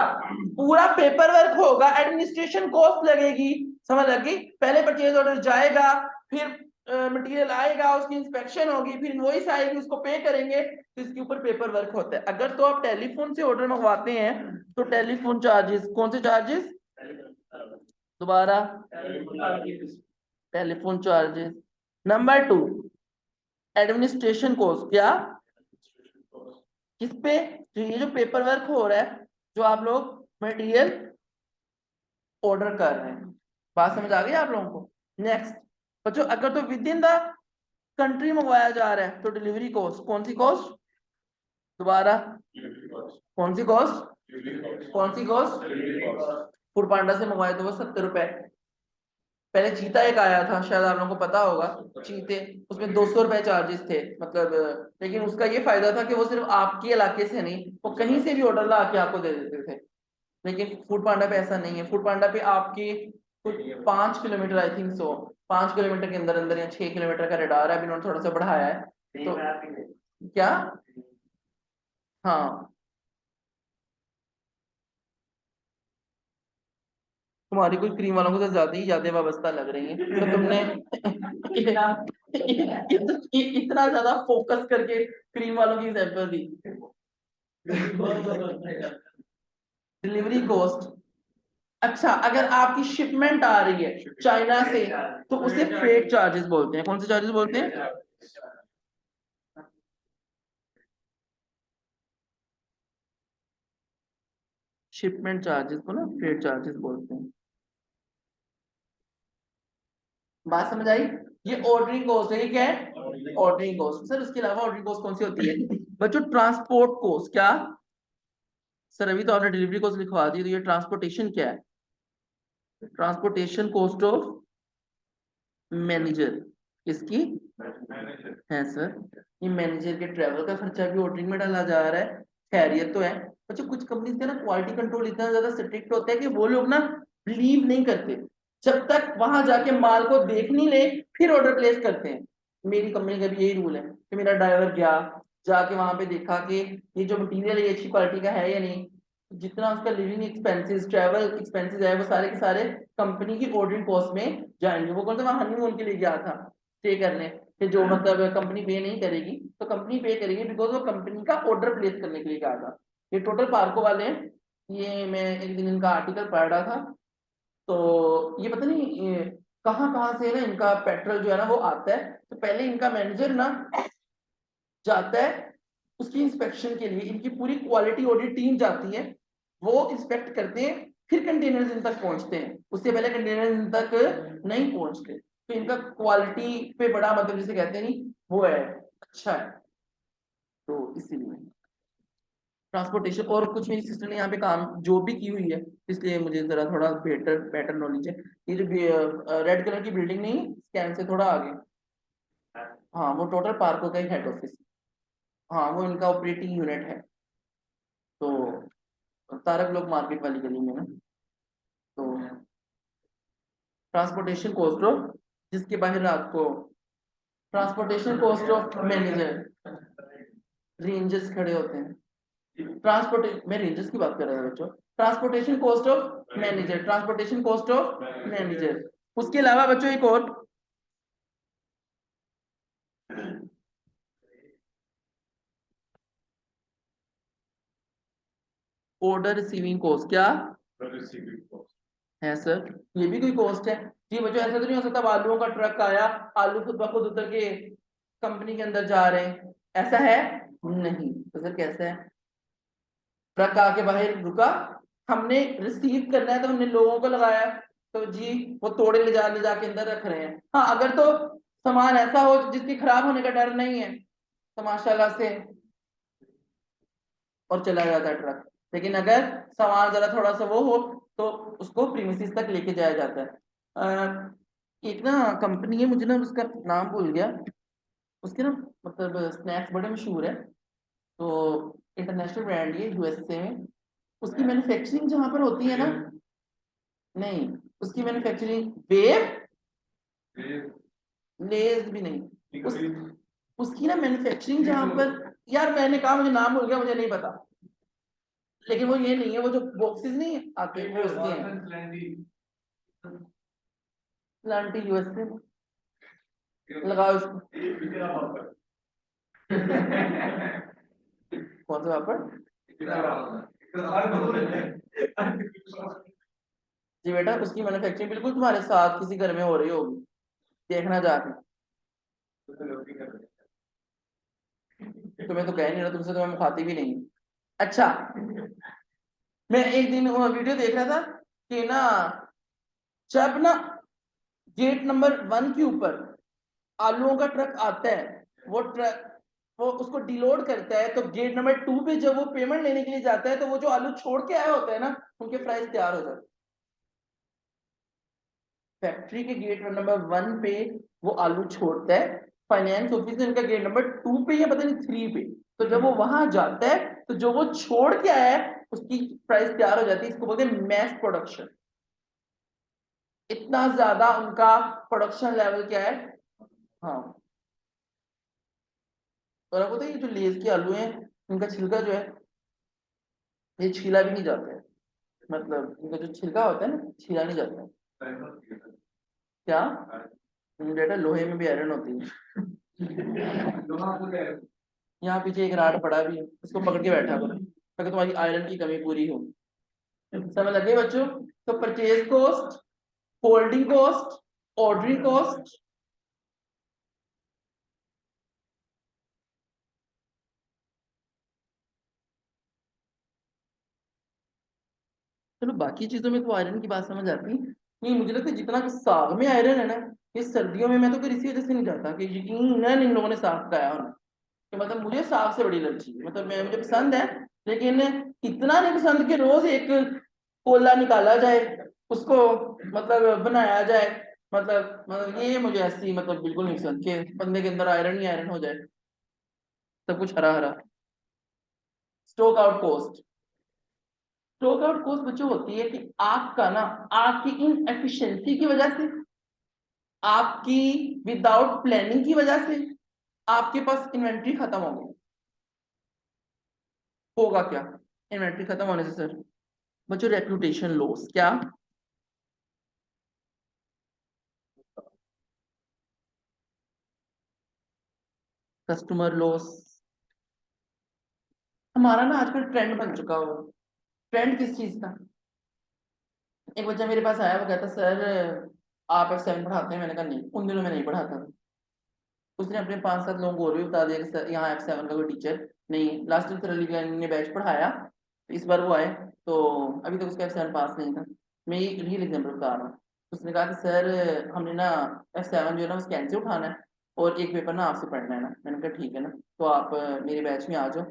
पूरा पेपर वर्क होगा, एडमिनिस्ट्रेशन कॉस्ट लगेगी। समझ लगी? पहले परचेज ऑर्डर जाएगा, फिर मटेरियल आएगा, उसकी इंस्पेक्शन होगी, फिर इनवॉइस आएगी, उसको पे करेंगे, तो इसके ऊपर पेपर वर्क होता है। अगर तो आप टेलीफोन से ऑर्डर मंगवाते हैं तो टेलीफोन चार्जेस, कौन से चार्जेस? दोबारा, telephone charges. Number 2, administration cost. क्या? किस पे? जो ये जो पेपर वर्क हो रहा है, जो आप लोग मटेरियल ऑर्डर कर रहे हैं। बात समझ आ गई आप लोगों को? नेक्स्ट बच्चों, अगर तो विद इन द कंट्री मंगवाया जा रहा है तो डिलीवरी कॉस्ट। कौन सी कॉस्ट? दोबारा, कौन सी कॉस्ट? कौन सी कॉस्ट? फूड पांडा से मंगवाए तो वो 70 रुपए। पहले चीता एक आया था, शायद आप लोगों को पता होगा, चीते, उसमें 200 रुपए चार्जेस थे, मतलब। लेकिन उसका ये फायदा था कि वो सिर्फ आपके इलाके से नहीं, वो कहीं से भी ऑर्डर ला के आपको दे देते थे। लेकिन फूड पांडा पे ऐसा नहीं है। फूड पांडा पे आपकी कुछ 5 kilometre, I think so 5 kilometre के अंदर अंदर या 6 किलोमीटर का रेडार है, अभी उन्होंने थोड़ा सा बढ़ाया है। तो क्या? हाँ, तुम्हारी कोई क्रीम वालों को तो ज्यादा ही ज्यादा वाबस्ता लग रही है, तो तुमने इतना ज्यादा फोकस करके क्रीम वालों की एग्जाम्पल दी। डिलीवरी कॉस्ट, अच्छा अगर आपकी शिपमेंट आ रही है चाइना से तो उसे फ्रेट चार्जेस बोलते हैं। कौन से चार्जेस बोलते हैं? शिपमेंट चार्जेस को ना फ्रेट चार्जेस बोलते हैं। बात समझ आई? ये ऑर्डरिंग कॉस्ट है, ये क्या है? Ordering cost. सर उसके अलावा ऑर्डरिंग कॉस्ट कौन सी होती है? बच्चों ट्रांसपोर्ट कॉस्ट। क्या सर? अभी तो आपने डिलीवरी कॉस्ट लिखवा दी, तो ये ट्रांसपोर्टेशन क्या है? Transportation cost of manager. किसकी? है सर, ये मैनेजर के ट्रैवल का खर्चा भी ऑर्डरिंग में डाला जा रहा है। खैरियत तो है बच्चों। कुछ कंपनीज का ना क्वालिटी कंट्रोल इतना ज्यादा स्ट्रिक्ट होता है कि वो लोग ना बिलीव नहीं करते जब तक वहां जाके माल को देख नहीं ले, फिर ऑर्डर प्लेस करते हैं। मेरी कंपनी का भी यही रूल है कि मेरा ड्राइवर गया, जाके वहां पे देखा कि ये जो मटीरियल है ये अच्छी क्वालिटी का है या नहीं, जितना उसका लिविंग एक्सपेंसेस ट्रैवल एक्सपेंसेस है वो सारे के सारे कंपनी की ऑर्डरिंग कॉस्ट में जाएंगे। वो कौन सा वहां हनीमून के लिए गया था स्टे करने, कि जो मतलब कंपनी पे नहीं करेगी तो कंपनी पे करेगी, बिकॉज वो कंपनी का ऑर्डर प्लेस करने के लिए गया था। ये टोटल पार्को वाले हैं। ये मैं एक दिन इनका आर्टिकल पढ़ रहा था, तो ये पता नहीं कहाँ कहाँ से ना इनका पेट्रोल जो है ना वो आता है। तो पहले इनका मैनेजर ना जाता है उसकी इंस्पेक्शन के लिए, इनकी पूरी क्वालिटी ऑडिट टीम जाती है, वो इंस्पेक्ट करते हैं, फिर कंटेनर्स इन तक पहुंचते हैं। उससे पहले कंटेनर्स इन तक नहीं पहुंचते। तो इनका क्वालिटी पे बड़ा मतलब जिसे कहते हैं नहीं वो है, अच्छा है। तो इसीलिए ट्रांसपोर्टेशन, और कुछ मेरी सिस्टर ने यहाँ पे काम जो भी की हुई है, इसलिए मुझे जरा थोड़ा बेटर बेटर नॉलेज है। ये जो रेड कलर की बिल्डिंग नहीं, स्कैन से थोड़ा आगे, हाँ वो टोटल पार्को का ही हेड ऑफिस। हाँ वो इनका ऑपरेटिंग यूनिट है। तो तारक लोग मार्केट वाली गली में ना। तो ट्रांसपोर्टेशन कॉस्ट ऑफ, जिसके बाहर आपको transportation cost of manager, rangers खड़े होते हैं। ट्रांसपोर्ट मैं रेंजर्स की बात कर रहा था बच्चों। Transportation cost of manager, transportation cost of manager. उसके अलावा बच्चों एक और ऑर्डर रिसीविंग कॉस्ट। क्या है सर? ये भी कोई कॉस्ट है जी बच्चों। ऐसा तो नहीं हो सकता अब आलूओं का ट्रक आया, आलू खुद ब खुद उतर के कंपनी के अंदर जा रहे हैं, ऐसा है नहीं। तो सर कैसा है? ट्रक आके बाहर रुका, हमने रिसीव करना है तो हमने लोगों को लगाया, तो जी वो तोड़े ले जाके अंदर रख रहे हैं। हाँ अगर तो सामान ऐसा हो जिसके खराब होने का डर नहीं है तो माशाल्लाह से और चला जाता है ट्रक। लेकिन अगर सामान जरा थोड़ा सा वो हो तो उसको प्रीमिसेस तक लेके जाया जाता है। एक ना कंपनी है, मुझे ना उसका नाम भूल गया, उसके ना मतलब स्नैक्स बड़े मशहूर है, तो इंटरनेशनल ब्रांड है यूएसए में। उसकी मैन्युफैक्चरिंग जहां पर होती है ना, नहीं उसकी मैन्युफैक्चरिंग वेव, लेज भी नहीं, उसकी ना मैन्युफैक्चरिंग जहां पर, यार मैंने कहा मुझे नाम भूल गया, मुझे नहीं पता। लेकिन वो ये नहीं है, वो जो बॉक्सेस नहीं आते वो उसके हैं। लांटी यूएसए में लगाओ इसको। कौन सा पापड़ जी बेटा? उसकी मैन्युफैक्चरिंग बिल्कुल तुम्हारे साथ किसी घर में हो रही होगी, देखना जाके। तुम्हें तो कह नहीं रहा, तुमसे तो मैं मुखातिब भी नहीं। अच्छा मैं एक दिन वीडियो देख रहा था कि ना जब ना गेट नंबर 1 के ऊपर आलूओं का ट्रक आता है, वो ट्रक वो उसको डिलोड करता है, तो गेट नंबर 2 पे जब वो पेमेंट लेने के लिए जाता है तो वो जो आलू छोड़ के आया होता है ना उनके प्राइस तैयार हो जाते हैं। फैक्ट्री के गेट नंबर 1 पे वो आलू छोड़ता है, फाइनेंस ऑफिस इनका गेट नंबर 2 पे या पता नहीं 3 पे, तो जब वो वहां जाता है तो जो वो छोड़ के आया है उसकी प्राइस तैयार हो जाती है। इसको बोलते हैं मैस प्रोडक्शन। इतना ज्यादा उनका प्रोडक्शन लेवल क्या है। हाँ और आपको पता है ये जो लेस के आलू हैं इनका छिलका जो है ये छीला भी नहीं जाता है। मतलब इनका जो छिलका होता है ना, छीला नहीं जाता। क्या बेटा, लोहे में भी आयरन होती है। यहाँ पीछे एक राड पड़ा भी है, उसको पकड़ के बैठा करो ताकि तुम्हारी आयरन की कमी पूरी हो। समझ लगे बच्चों? तो purchase cost, holding cost, ordering cost, चलो बाकी चीजों में तो आयरन की बात समझ आती नहीं। मुझे लगता है जितना कि साग में आयरन है ना, इस सर्दियों में मैं तो फिर इसी वजह से नहीं जाता कि यकीनन इन लोगों ने साग खाया होना। कि मतलब मुझे साग से बड़ी एलर्जी है, मतलब मैं मुझे पसंद है लेकिन इतना नहीं पसंद कि रोज एक कोला निकाला जाए, उसको मतलब बनाया जाए। मतलब ये मुझे ऐसी मतलब बिल्कुल नहीं पसंद कि बंदे के अंदर आयरन ही आयरन हो जाए, सब कुछ हरा हरा। Stock out cost, stock out cost बच्चों होती है कि आपका ना, आपकी इनएफिशिएंसी की वजह से, आपकी विदाउट प्लानिंग की वजह से आपके पास इन्वेंट्री खत्म हो गई। होगा क्या इन्वेंट्री खत्म होने से सर? बच्चों रेपुटेशन लॉस। क्या? Customer loss. हमारा ना आजकल ट्रेंड बन चुका हो। ट्रेंड किस चीज का? एक बच्चा मेरे पास आया, वो कहता सर आप F7 पढ़ाते हैं? मैंने कहा नहीं, उन दिनों में नहीं पढ़ाता था। उसने अपने 5-7 लोगों को और भी बता दिया कि सर यहाँ F7 का कोई टीचर नहीं। लास्ट ईयर सर अली ने बैच पढ़ाया, इस बार वो आए तो अभी तक उसका F7 पास नहीं था। मैं ये रियल एग्जाम्पल बता रहा हूँ। उसने कहा कि सर हमने ना F7 जो है ना उसके कैंसिल उठाना है और एक पेपर ना आपसे पढ़ना है ना। मैंने कहा ठीक है ना, तो आप मेरे बैच में आ जाओ,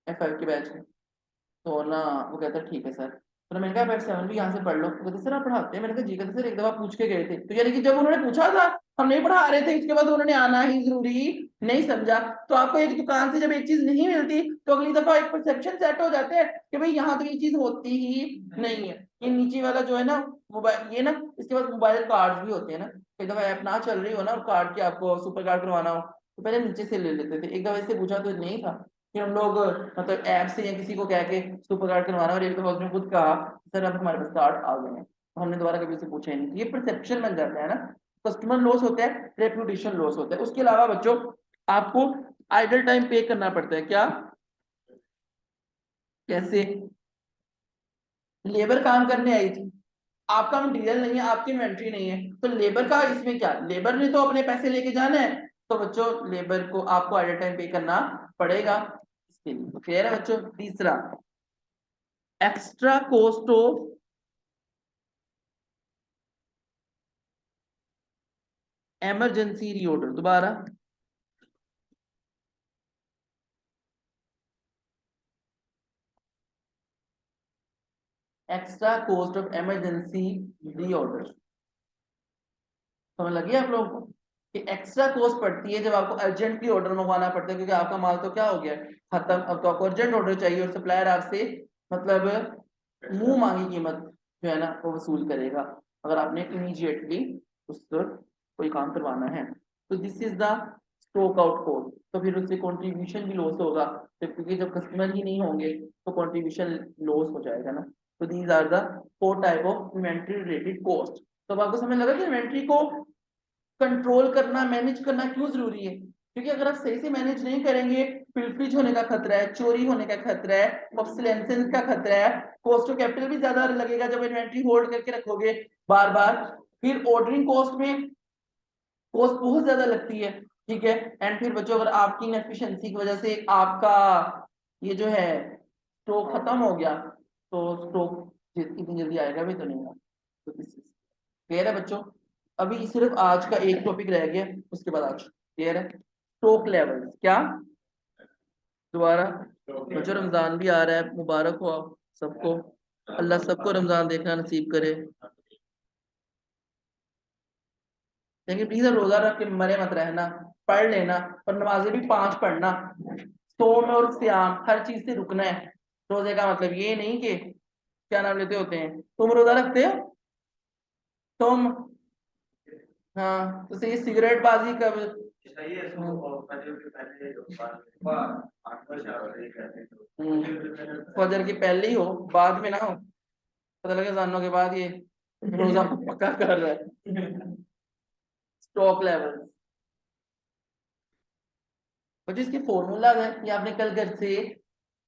F5 के बैच में। तो ना वो कहता ठीक है सर। तो मैंने कहा आप F7 भी यहाँ से पढ़ लो। तो कहते सर आप पढ़ाते हैं? मैंने कहा जी। कहते सर एक दफा पूछ के गए थे। तो यानी कि जब उन्होंने पूछा था हम नहीं पढ़ा रहे थे, इसके बाद उन्होंने आना ही जरूरी नहीं समझा। तो आपको एक दुकान से जब एक चीज नहीं मिलती तो अगली दफा एक परसेप्शन सेट हो जाते हैं कि भाई यहाँ तो ये चीज होती ही नहीं है। ये नीचे वाला जो है ना मोबाइल, ये ना इसके पास मोबाइल कार्ड भी होते हैं ना। कई दफा ऐप ना चल रही हो ना और कार्ड के आपको सुपर कार्ड करवाना हो तो पहले नीचे से ले लेते थे। एक दफा इससे पूछा तो नहीं था, फिर हम लोग मतलब ऐप से या किसी को कह के सुपर कार्ड करवाना। और एक दफा उसने खुद कहा सर अब हमारे पास कार्ड आ गए हैं, तो हमने दोबारा कभी उससे पूछा ही नहीं। ये परसेप्शन बन जाता है ना। कस्टमर लॉस होता है, रेपुटेशन लॉस होता है। उसके अलावा बच्चों आपको आइडल टाइम पे करना पड़ता है। क्या? कैसे? लेबर काम करने आई थी, आपका मटेरियल नहीं है, आपकी इन्वेंट्री नहीं है, तो लेबर का इसमें क्या? लेबर ने तो अपने पैसे लेके जाना है, तो बच्चों लेबर को आपको आइडल टाइम पे करना पड़ेगा। इसके लिए क्लियर है बच्चों? तीसरा, extra cost of emergency reorder. दोबारा, extra cost of emergency reorder. समझ लगी आप लोगों को कि एक्स्ट्रा कॉस्ट पड़ती है जब आपको अर्जेंटली ऑर्डर मंगवाना पड़ता है, क्योंकि आपका माल तो क्या हो गया है, खत्म। अब तो आपको अर्जेंट ऑर्डर चाहिए और सप्लायर आपसे मतलब मुंह मांगी कीमत जो है ना वो वसूल करेगा अगर आपने इमीडिएटली उस पर कोई काम करवाना है। तो this is the stock out cost. तो फिर उससे कंट्रीब्यूशन भी लॉस होगा, तो क्योंकि जब कस्टमर ही नहीं होंगे तो कंट्रीब्यूशन लॉस हो जाएगा ना। तो these are the 4 type of inventory related cost. तो अब आपको समझ लगा कि इन्वेंट्री को कंट्रोल करना, मैनेज करना क्यों जरूरी है? क्योंकि अगर आप सही से मैनेज नहीं करेंगे, पिलफिज होने का खतरा है, चोरी होने का खतरा है, ऑब्सोलेंसेंस का खतरा है, कॉस्ट ऑफ कैपिटल भी ज्यादा लगेगा जब इन्वेंट्री होल्ड करके रखोगे बार बार। फिर ऑर्डरिंग कॉस्ट में कॉस्ट बहुत ज्यादा लगती है, ठीक है। एंड फिर बच्चों अगर आपकी इनएफिशिएंसी की वजह से आपका ये जो है स्टॉक खत्म हो गया तो स्टॉक इतनी जल्दी आएगा भी तो नहीं। तो क्लियर है बच्चों? अभी सिर्फ आज का एक टॉपिक रह गया, उसके बाद आज क्लियर है। Stock level. क्या? दोबारा बच्चों रमजान भी आ रहा है, मुबारक हो आप सबको। अल्लाह सबको रमजान देखना नसीब करे। लेकिन प्लीज रोजा रख के मरे मत रहना, पढ़ लेना। और नमाजें भी 5 पढ़ना। सोम और सियाम हर चीज से रुकना है। रोजे का मतलब ये नहीं कि क्या नाम लेते होते हैं, तुम रोजा रखते हो तुम? हाँ तो सही, सिगरेट बाजी कब? फजर के पहले ही हो, बाद में ना हो। पता लगे जानने के बाद ये रोजा पक्का कर रहा है। स्टॉक लेवल और जो इसके फॉर्मूला है ये आपने कल घर से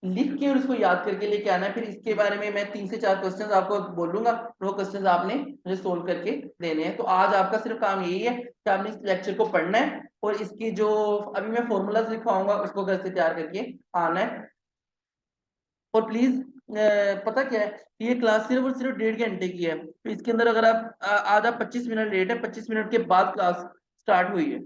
लिख के और उसको याद करके लेके आना है। फिर इसके बारे में मैं 3 से 4 क्वेश्चंस आपको बोलूंगा, वो क्वेश्चंस आपने मुझे सोल्व करके देने हैं। तो आज आपका सिर्फ काम यही है कि आपने इस लेक्चर को पढ़ना है और इसकी जो अभी मैं फॉर्मूलाज लिखवाऊंगा उसको घर से तैयार करके आना है। और प्लीज पता क्या है, ये क्लास सिर्फ और सिर्फ 1.5 घंटे की है। तो इसके अंदर अगर आप आज आप 25 मिनट लेट है, 25 मिनट के बाद क्लास स्टार्ट हुई है,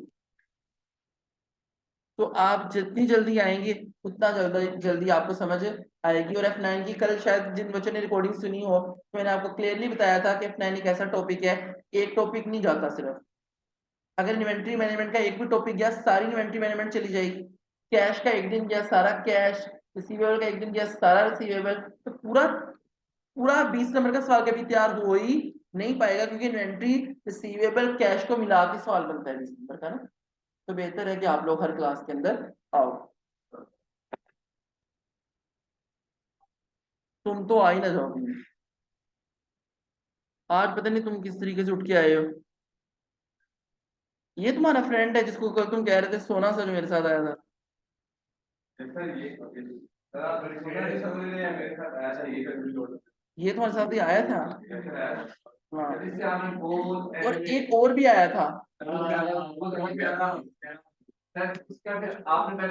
तो आप जितनी जल्दी आएंगे उतना जल्दी जल्दी आपको समझ आएगी। और F9 की कल शायद जिन बच्चों ने रिकॉर्डिंग सुनी हो तो मैंने आपको क्लियरली बताया था कि F9 एक ऐसा टॉपिक है, एक टॉपिक नहीं जाता सिर्फ। अगर इन्वेंट्री मैनेजमेंट का एक भी टॉपिक गया सारी इन्वेंट्री मैनेजमेंट चली जाएगी। कैश का एक दिन गया सारा कैश, रिसीवेबल का एक दिन गया सारा रिसीवेबल, तो पूरा पूरा 20 नंबर का सवाल कभी तैयार हो ही नहीं पाएगा, क्योंकि इन्वेंट्री रिसीवेबल कैश को मिला के सवाल बनता है 20 नंबर का ना। तो बेहतर है कि आप लोग हर क्लास के अंदर आओ। तुम तो आ ही ना जाओ, आज पता नहीं तुम किस तरीके से उठ के आए हो। ये तुम्हारा फ्रेंड है जिसको कल तुम कह रहे थे सोना सा जो मेरे साथ आया था। ये तुम्हारे साथ ही आया था। हाँ और एक और भी आया था।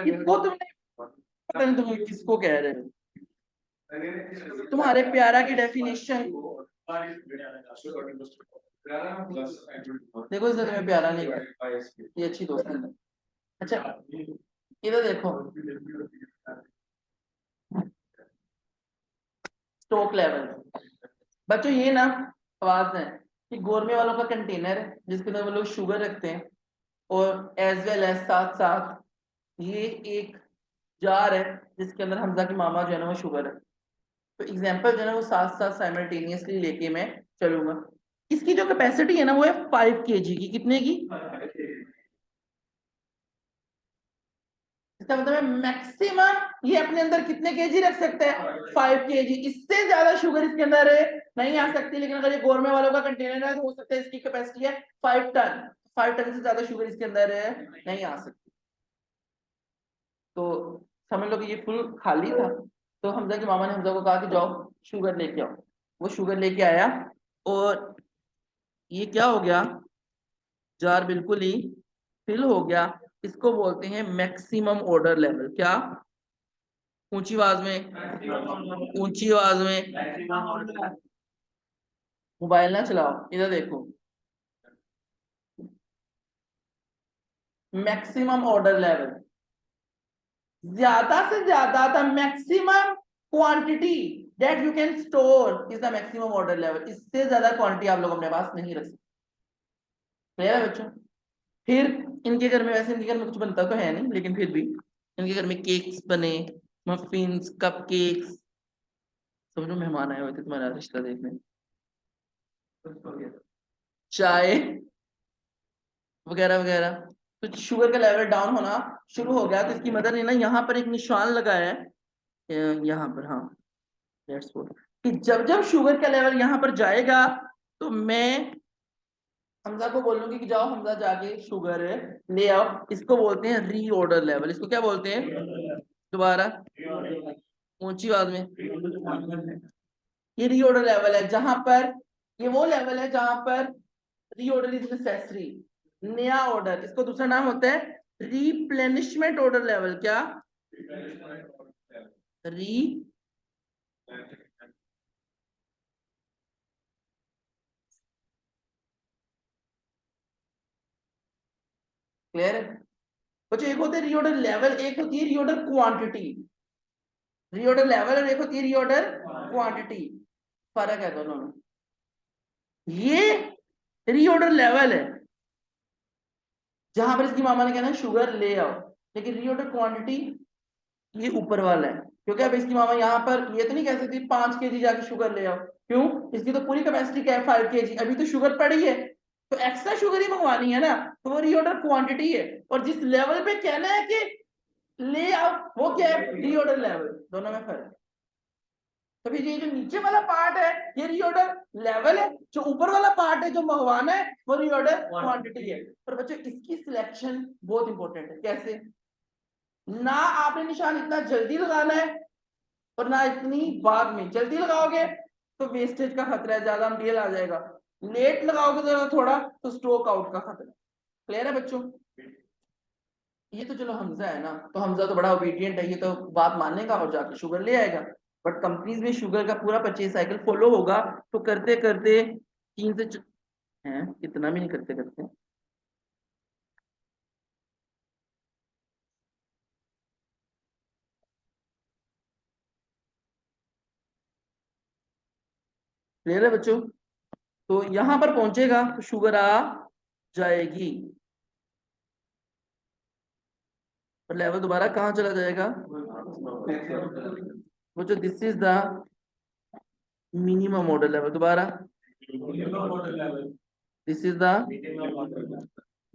किसको तुमने, पता नहीं तुम किसको कह रहे हो। तुम्हारे प्यारा की डेफिनेशन देखो, इसने तुम्हें प्यारा नहीं कहा, ये अच्छी दोस्त है। अच्छा इधर देखो, स्टॉक लेवल बच्चों ये ना आवाज है कि गोरमे वालों का कंटेनर है जिसके अंदर वो लोग शुगर रखते हैं, और एज वेल एज साथ साथ ये एक जार है जिसके अंदर हमजा की मामा जो है ना वो शुगर है। तो एग्जांपल जो है ना वो साथ साथ साइमल्टेनियसली लेके मैं चलूंगा। इसकी जो कैपेसिटी है ना वो है 5 kg की। कितने की? इसका मतलब है मैक्सिमम ये अपने अंदर कितने केजी रख सकते हैं? 5 kg। इससे ज्यादा शुगर इसके अंदर नहीं आ सकती। लेकिन अगर ये गोरमे वालों का कंटेनर है तो हो सकता है इसकी कैपेसिटी है 5 टन। 5 टन से ज्यादा शुगर इसके अंदर नहीं आ सकती। तो समझ लो कि ये फुल खाली था। तो हमजा के मामा ने हमजा को कहा कि जाओ शुगर लेके आओ। वो शुगर लेके आया और ये क्या हो गया, जार बिल्कुल ही फिल हो गया। इसको बोलते हैं मैक्सिमम ऑर्डर लेवल। क्या? ऊंची आवाज में, ऊंची आवाज में, मोबाइल ना चलाओ, इधर देखो। मैक्सिमम ऑर्डर लेवल, ज्यादा से ज्यादा the maximum quantity that you can store is the maximum order level. इससे ज्यादा क्वांटिटी आप लोग अपने पास नहीं रख सकते। क्लियर है बच्चों? फिर इनके घर में, वैसे इनके घर में कुछ बनता तो है नहीं, लेकिन फिर भी इनके घर में केक्स बने, मफिन्स, कपकेक्स। समझो मेहमान आए हुए थे तुम्हारा रिश्ता देखने। चाय वगैरह वगैरह। तो शुगर का लेवल डाउन होना शुरू हो गया। तो इसकी मदर ने ना यहाँ पर एक निशान लगाया है, यहाँ पर, हाँ दैट्स व्हाट, कि जब जब शुगर का लेवल यहाँ पर जाएगा तो मैं हमजा को बोलूंगी कि जाओ हमजा जाके शुगर ले आओ। इसको बोलते हैं रीऑर्डर लेवल। इसको क्या बोलते हैं? दोबारा ऊंची आवाज में। ये रीऑर्डर लेवल है जहां पर, ये वो लेवल है जहां पर रीऑर्डर इज नेसेसरी, नया ऑर्डर। इसको दूसरा नाम होता है रिप्लेनिशमेंट ऑर्डर लेवल। क्या? री क्लियर है? कुछ एक होते हैं रीऑर्डर लेवल, एक होती है रीऑर्डर क्वांटिटी। रीऑर्डर लेवल और एक होती है रीऑर्डर क्वांटिटी। फर्क है दोनों में। ये रीऑर्डर लेवल है जहां पर इसकी मामा ने कहना है शुगर ले आओ, लेकिन रीऑर्डर क्वांटिटी ये ऊपर वाला है। क्योंकि अब इसकी मामा यहाँ पर ये तो नहीं कह सकती 5 kg जाके शुगर ले आओ। क्यों? इसकी तो पूरी कैपेसिटी क्या है? 5 kg। अभी तो शुगर पड़ी है तो एक्स्ट्रा शुगर ही मंगवानी है ना, तो वो रीऑर्डर क्वांटिटी है। और जिस लेवल पे कहना है कि ले आओ वो क्या है? Reorder level. दोनों में फर्क है। तो फिर ये जो नीचे वाला पार्ट है ये रीऑर्डर लेवल है, जो ऊपर वाला पार्ट है जो मंगवाना है वो रीऑर्डर क्वांटिटी है। पर बच्चों इसकी सिलेक्शन बहुत इंपॉर्टेंट है। कैसे? ना आपने निशान इतना जल्दी लगाना है और ना इतनी बाद में। जल्दी लगाओगे तो वेस्टेज का खतरा है, ज्यादा मटेरियल आ जाएगा। लेट लगाओगे तो थोड़ा तो स्टॉक आउट का खतरा। क्लियर है बच्चों? ये तो चलो हमजा है ना, तो हमजा तो बड़ा ओबीडियंट है, ये तो बात मानेगा और जाके शुगर ले आएगा। बट कंपनीज में शुगर का पूरा परचेज साइकिल फॉलो होगा, तो करते करते 3 से हैं, इतना भी नहीं करते करते। क्लियर है बच्चों? तो यहां पर पहुंचेगा तो शुगर आ जाएगी और लेवल दोबारा कहां चला जाएगा? वो जो this is the minimum order level, दोबारा this is the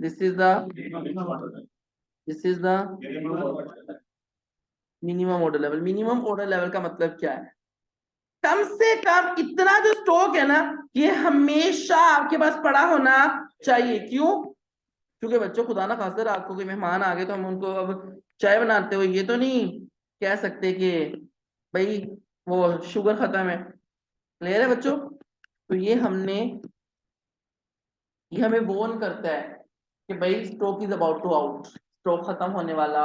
this is the this is the minimum order level. Minimum order level का मतलब क्या है? कम से कम इतना जो स्टॉक है ना, ये हमेशा आपके पास पड़ा होना चाहिए। क्यों? क्योंकि बच्चों खुदा ना खास्ता रात को कोई मेहमान आ गए तो हम उनको अब चाय बनाते हुए ये तो नहीं कह सकते कि भाई वो शुगर खत्म है। क्लियर है बच्चों? तो ये हमें वॉर्न करता है कि भाई stock is about to out, stock खत्म होने वाला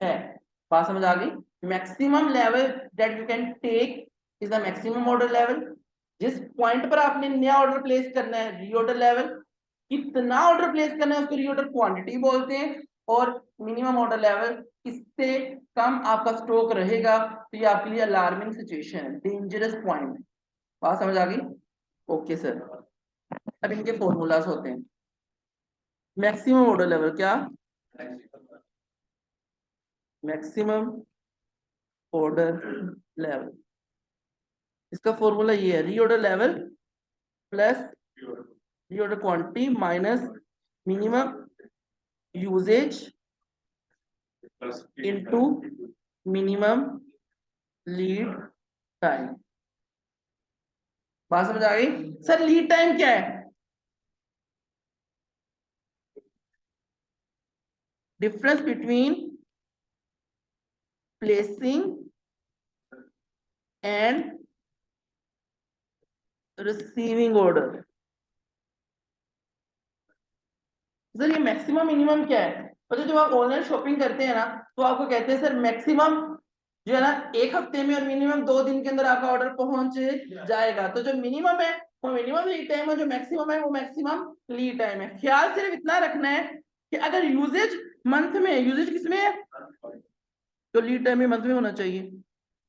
है। बात समझ आ गई? Maximum level that you can take is the maximum order level. जिस पॉइंट पर आपने नया ऑर्डर प्लेस करना है रीऑर्डर लेवल, कितना ऑर्डर प्लेस करना है उसको रीऑर्डर क्वांटिटी बोलते हैं। और मिनिमम ऑर्डर लेवल, इससे कम आपका स्टॉक रहेगा तो ये आपके लिए अलार्मिंग सिचुएशन है, डेंजरस पॉइंट। बात समझ आ गई? Okay sir. अब इनके फॉर्मूलाज होते हैं। मैक्सिमम ऑर्डर लेवल क्या? मैक्सिमम ऑर्डर लेवल, इसका फॉर्मूला ये है, reorder level plus reorder quantity minus minimum usage into minimum lead time. बात समझ आ गई? सर लीड टाइम क्या है? Difference between placing and receiving order. Sir ये मैक्सिमम मिनिमम क्या है? मतलब जब आप ऑनलाइन शॉपिंग करते हैं ना, तो आपको कहते हैं सर मैक्सिमम जो है ना 1 हफ्ते में और मिनिमम 2 दिन के अंदर आपका ऑर्डर पहुंच जाएगा। तो जो मिनिमम है वो मिनिमम लीड टाइम है, जो मैक्सिमम है वो मैक्सिमम लीड टाइम है। ख्याल सिर्फ इतना रखना है कि अगर यूजेज मंथ में है, यूजेज किसमें है, तो लीड टाइम भी मंथ में होना चाहिए।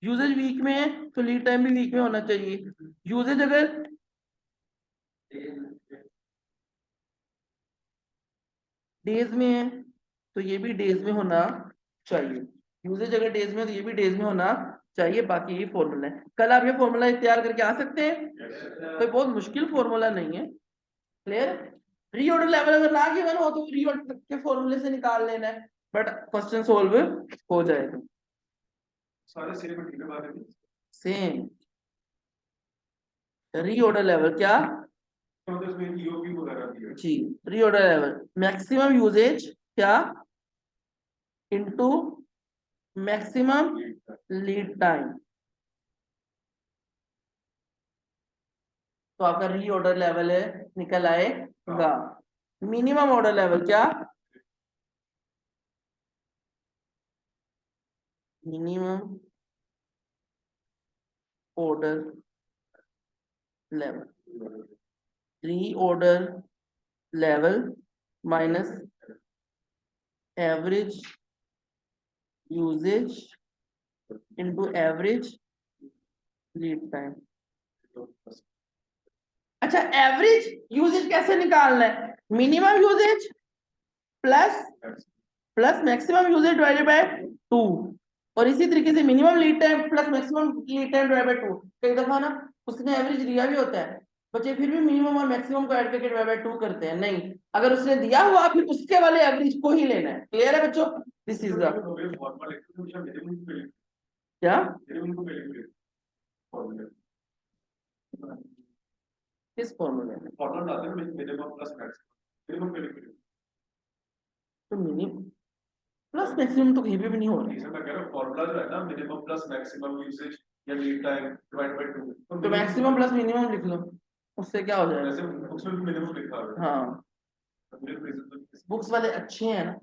यूजेज वीक में है तो लीड टाइम भी वीक में होना चाहिए। यूजेज अगर डेज में है तो ये भी डेज में होना चाहिए। यूजेज अगर डेज में है तो ये भी डेज में होना चाहिए। बाकी ये फॉर्मूला है, कल आप ये फॉर्मूला तैयार करके आ सकते हैं, कोई बहुत मुश्किल फॉर्मूला नहीं है। क्लियर? रीऑर्डर लेवल अगर ना गिवन हो तो रीऑर्डर के फॉर्मूले से निकाल लेना है, बट क्वेश्चन सोल्व हो जाएगा। सारे सेम मटेरियल बारे में सेम रीऑर्डर लेवल क्या? तो इसमें ईओपी वगैरह भी है जी, रीऑर्डर लेवल मैक्सिमम यूजेज क्या इनटू मैक्सिमम लीड टाइम। तो आपका रीऑर्डर लेवल है निकल आएगा। मिनिमम ऑर्डर लेवल क्या? Minimum order level, reorder level minus average usage into average lead time. अच्छा, एवरेज यूजेज कैसे निकालना है? Minimum usage plus maximum usage divided by 2, और इसी तरीके से minimum lead time plus maximum lead time divided by 2। कई दफा ना उसने एवरेज दिया भी होता है, बच्चे फिर भी मिनिमम और मैक्सिमम को ऐड करके डिवाइड बाय 2 करते हैं। नहीं, अगर उसने दिया हुआ फिर उसके वाले एवरेज को ही लेना है। क्लियर है बच्चों? दिस इज द क्या? फॉर्मूले किस फॉर्मूले में? फॉर्मूला आते हैं मिनिमम प्लस मैक्सिमम मिनिमम तो मिनिमम प्लस मैक्सिमम तो कहीं पे भी नहीं हो रहा है। इसमें मैं कह रहा हूँ फॉर्मूला जो है ना मिनिमम प्लस मैक्सिमम यूसेज या लीड टाइम डिवाइड बाय 2 तो मैक्सिमम प्लस मिनिमम लिख लो, उससे क्या हो जाएगा? वैसे बुक्स में भी मिनिमम लिखा हुआ है। हाँ बुक्स वाले अच्छे हैं ना,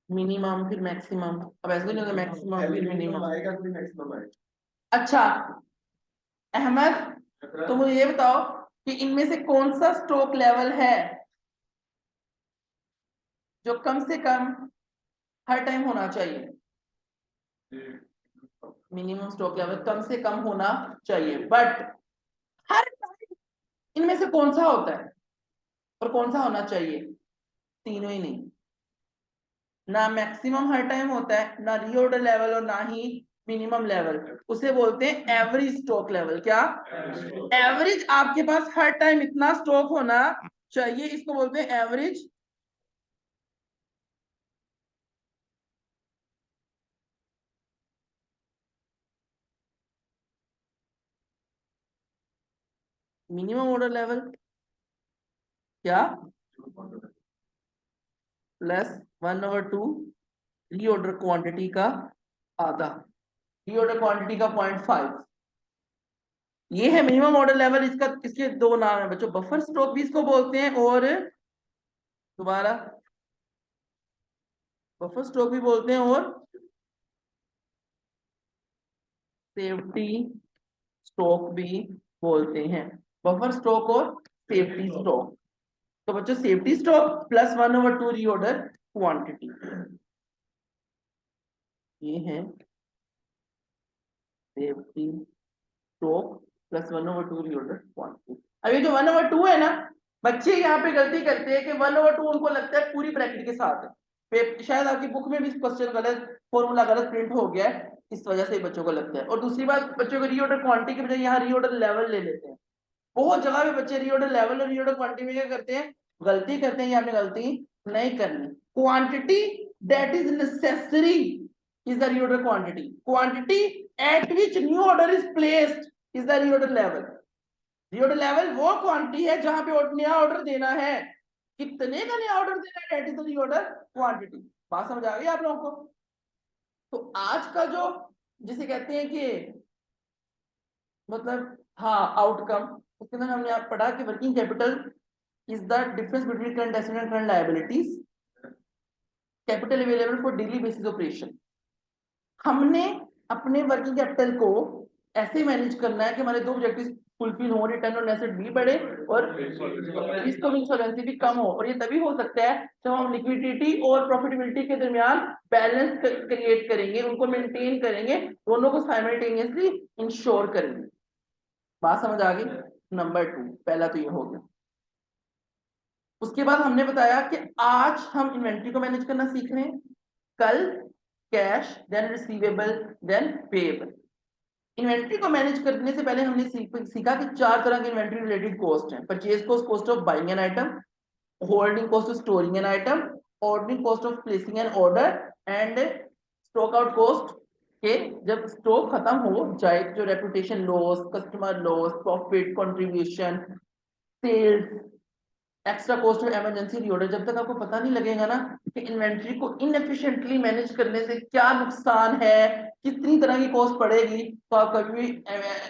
मिनिमम फिर मैक्सिमम, अब ऐसे नहीं होगा मैक्सिमम फिर मिनिमम आएगा फिर मैक्सिमम आएगा। अच्छा अहमद, तो मुझे ये बताओ कि इनमें से कौन सा स्ट्रोक लेवल है जो कम से कम हर टाइम होना चाहिए? मिनिमम स्ट्रोक लेवल कम से कम होना चाहिए, बट हर टाइम इनमें से कौन सा होता है और कौन सा होना चाहिए? तीनों ही नहीं, ना मैक्सिमम हर टाइम होता है, ना रीऑर्डर लेवल और ना ही मिनिमम लेवल। उसे बोलते हैं एवरेज स्ट्रोक लेवल। क्या? एवरेज आपके पास हर टाइम इतना स्ट्रोक होना चाहिए, इसको बोलते हैं एवरेज मिनिमम ऑर्डर लेवल। क्या? प्लस 1/2 रीऑर्डर क्वांटिटी का आधा, रीऑर्डर क्वांटिटी का 0.5। ये है मिनिमम ऑर्डर लेवल। इसका इसके दो नाम है बच्चों, बफर स्ट्रोक भी इसको बोलते हैं और दोबारा बफर स्ट्रोक भी बोलते हैं और सेफ्टी स्ट्रोक भी बोलते हैं। बफर स्ट्रोक और सेफ्टी स्ट्रोक। तो बच्चों safety stroke plus 1/2 reorder quantity, ये है safety stroke plus 1/2 reorder quantity. अब ये जो 1/2 है ना, बच्चे यहाँ पे गलती करते हैं कि 1/2 उनको लगता है पूरी ब्रैकेट के साथ है। शायद आपकी बुक में भी क्वेश्चन गलत, फॉर्मूला गलत प्रिंट हो गया है, इस वजह से बच्चों को लगता है। और दूसरी बात, बच्चों को रीऑर्डर क्वांटिटी के बजाय यहाँ रीऑर्डर लेवल ले लेते हैं। बहुत जगह पे बच्चे रीऑर्डर लेवल और रीऑर्डर क्वांटिटी में क्या करते हैं, गलती करते हैं। यहाँ पे गलती नहीं करनी। Quantity that is necessary is the reorder quantity. Quantity at which new order is placed is the reorder level. Reorder level वो क्वांटिटी है जहां पे नया ऑर्डर देना है। कितने का नया ऑर्डर देना है, that is the reorder quantity. बात समझ आ गई आप लोगों को? तो आज का जो जिसे कहते हैं कि मतलब हाँ आउटकम, उसके अंदर हमने आप पढ़ा कि working capital is the difference between current asset and current liabilities, capital available for daily basis operation. हमने अपने वर्किंग कैपिटल को ऐसे मैनेज करना है कि हमारे दो ऑब्जेक्टिव्स फुलफिल हो, रिटर्न ऑन एसेट भी बढ़े और रिस्क ऑफ इंसॉल्वेंसी भी कम हो। और ये तभी हो सकता है जब हम लिक्विडिटी और प्रॉफिटेबिलिटी के दरमियान बैलेंस क्रिएट करेंगे, उनको मेंटेन करेंगे, दोनों को साइमल्टेनियसली इंश्योर करेंगे। बात समझ आ गई? नंबर 2 पहला तो ये हो गया। उसके बाद हमने बताया कि आज हम इन्वेंट्री को मैनेज करना सीख रहे हैं, कल cash, then receivable, then payable. Inventory को मैनेज करने से पहले हमने सीखा कि 4 तरह की इन्वेंट्री रिलेटेड कॉस्ट है। Purchase cost, cost of buying an item, holding cost of storing an item, ordering cost of placing an order and stock out cost के जब स्टॉक खत्म हो जाए, जो reputation loss, customer loss, profit contribution, sales, extra cost of emergency reorder. जब तक आपको पता नहीं लगेगा ना कि इन्वेंट्री को इनएफिशिएंटली मैनेज करने से क्या नुकसान है, कितनी तरह की कॉस्ट पड़ेगी, तो आप कभी भी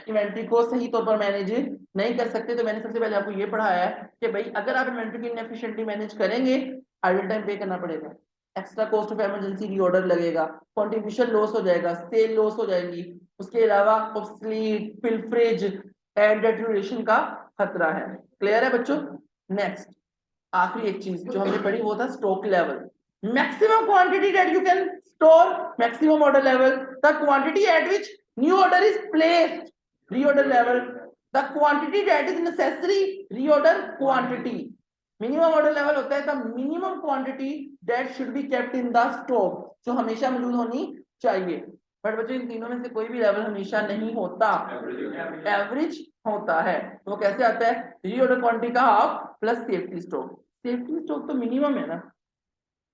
इन्वेंट्री को सही तौर पर मैनेज नहीं कर सकते। तो मैंने सबसे पहले आपको ये पढ़ाया है कि भाई अगर आप इन्वेंट्री को इनएफिशिएंटली मैनेज करेंगे, आइडल टाइम पे करना पड़ेगा, extra cost of emergency reorder लगेगा, कंट्रीब्यूशन लॉस हो जाएगा, सेल लॉस हो जाएंगी, उसके अलावा ऑब्सलीट, पिलफरेज एंड डेटोरेशन का खतरा है। क्लियर है बच्चों? नेक्स्ट आखिरी एक चीज जो हमने पढ़ी वो था stock level. Maximum quantity that you can store, maximum order level, the quantity eight which new order is placed, reorder level, the quantity that is necessary, reorder quantity. Minimum order level होता है the minimum quantity that should be kept in the stock, जो हमेशा मौजूद होनी चाहिए। But बच्चों इन तीनों में से कोई भी लेवल हमेशा नहीं होता, एवरेज होता है। तो वो कैसे आता है? रीऑर्डर क्वांटिटी का half plus safety stock. Safety stock तो मिनिमम है ना,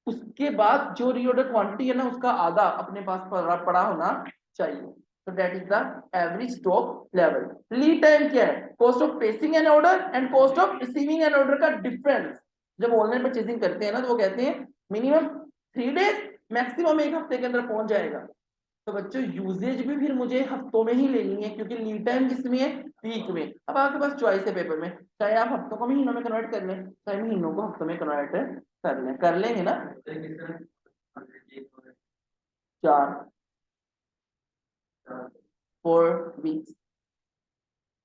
उसके बाद जो रीऑर्डर क्वांटिटी है ना उसका आधा अपने पास पड़ा होना चाहिए। तो that is the average stock level. Lead time क्या है? Cost of placing an order and cost of receiving N order का डिफरेंस। जब ऑनलाइन परचेसिंग करते हैं ना, तो वो कहते हैं मिनिमम 3 डेज, मैक्सिमम 1 हफ्ते के अंदर पहुंच जाएगा। तो बच्चों यूजेज भी फिर मुझे हफ्तों में ही लेनी है, क्योंकि लीड टाइम किसमें है? वीक में। अब आपके पास चॉइस है पेपर में, चाहे आप हफ्तों को महीनों में कन्वर्ट कर लें, चाहे महीनों को हफ्तों में कन्वर्ट कर लें। कर लेंगे ना? 4 वीक्स।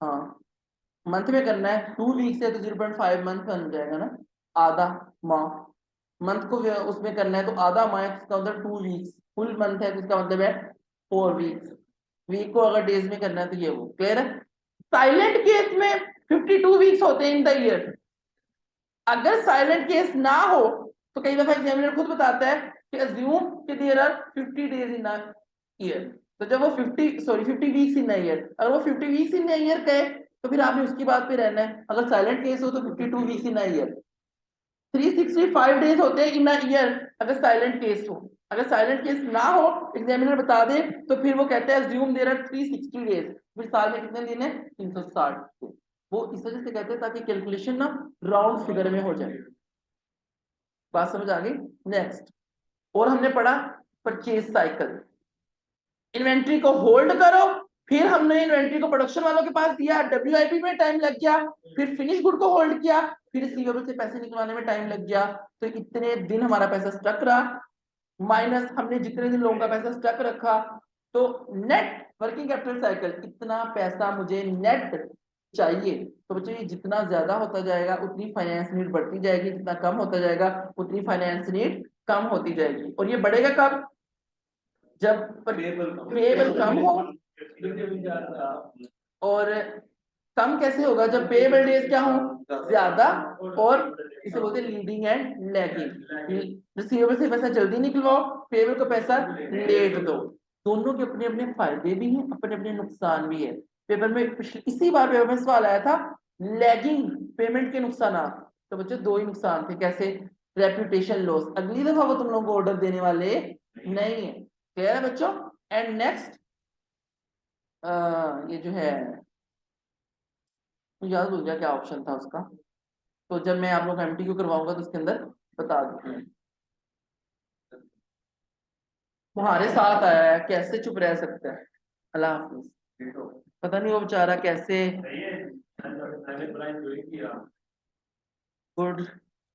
हाँ, मंथ में करना है 2 वीक्स है तो 0.5 मंथ बन जाएगा ना, आधा माह। मंथ को उसमें करना है तो आधा माह, इसका मतलब 2 वीक्स। फुल मंथ है तो इसका मतलब है 4 वीक्स। वीक को अगर डेज में करना है तो ये वो क्लियर है। साइलेंट केस में 52 वीक्स होते हैं इन द ईयर। अगर साइलेंट केस ना हो तो कई दफा एग्जामिनर खुद बताता है कि अज्यूम कि there are 50 days in a year. तो जब वो 50 वीक्स इन अ ईयर, अगर वो 50 वीक्स इन अ ईयर कहे तो फिर आपने उसकी बात पे रहना है। अगर साइलेंट केस हो तो 52 weeks in a year. 365 days होते हैं इन अ ईयर अगर साइलेंट केस हो। अगर साइलेंट केस ना हो, एग्जामिनर बता दे, तो फिर वो कहते हैं अज्यूम देयर आर 360 डेज। फिर साल में कितने दिन है? 360। वो इस वजह से कहते हैं ताकि कैलकुलेशन ना राउंड फिगर में हो जाए। बात समझ आ गई? नेक्स्ट, और हमने पढ़ा परचेज साइकिल। इन्वेंट्री को होल्ड करो, फिर हमने इन्वेंट्री को प्रोडक्शन वालों के पास दिया, WIP में टाइम लग गया, फिर फिनिश गुड को होल्ड किया, फिर रिसीवेबल से पैसे निकलवाने में टाइम लग गया। तो इतने दिन हमारा पैसा स्टक रहा, माइनस हमने जितने दिन लोगों का पैसा स्टक रखा। तो नेट वर्किंग कैपिटल साइकिल, इतना पैसा मुझे नेट चाहिए। तो बच्चों ये जितना ज्यादा होता जाएगा उतनी फाइनेंस नीड बढ़ती जाएगी, जितना कम होता जाएगा उतनी फाइनेंस नीड कम होती जाएगी। और ये बढ़ेगा कब? जब पेएबल कम हो। और कम कैसे होगा? जब पेएबल डेज क्या हो? ज्यादा। और इसे बोलते हैं लीडिंग एंड लैगिंग। रिसीवेबल से पैसा जल्दी निकलवाओ, पेएबल को पैसा लेट दो। दोनों के अपने अपने फायदे भी हैं, अपने अपने नुकसान भी है। पेपर में इसी बार पेपर में सवाल आया था लैगिंग पेमेंट के नुकसान। तो बच्चों 2 ही नुकसान थे। कैसे? रेपुटेशन लॉस, अगली दफा वो तुम लोगों को ऑर्डर देने वाले नहीं है। क्लियर है बच्चों? एंड नेक्स्ट, ये जो है, मुझे याद हो गया क्या ऑप्शन था उसका। तो जब मैं आप लोग MTQ करवाऊंगा तो उसके अंदर बता दूंगा। तुम्हारे साथ आया है, कैसे चुप रह सकता है? अल्लाह हाफिज। पता नहीं वो बेचारा कैसे। गुड।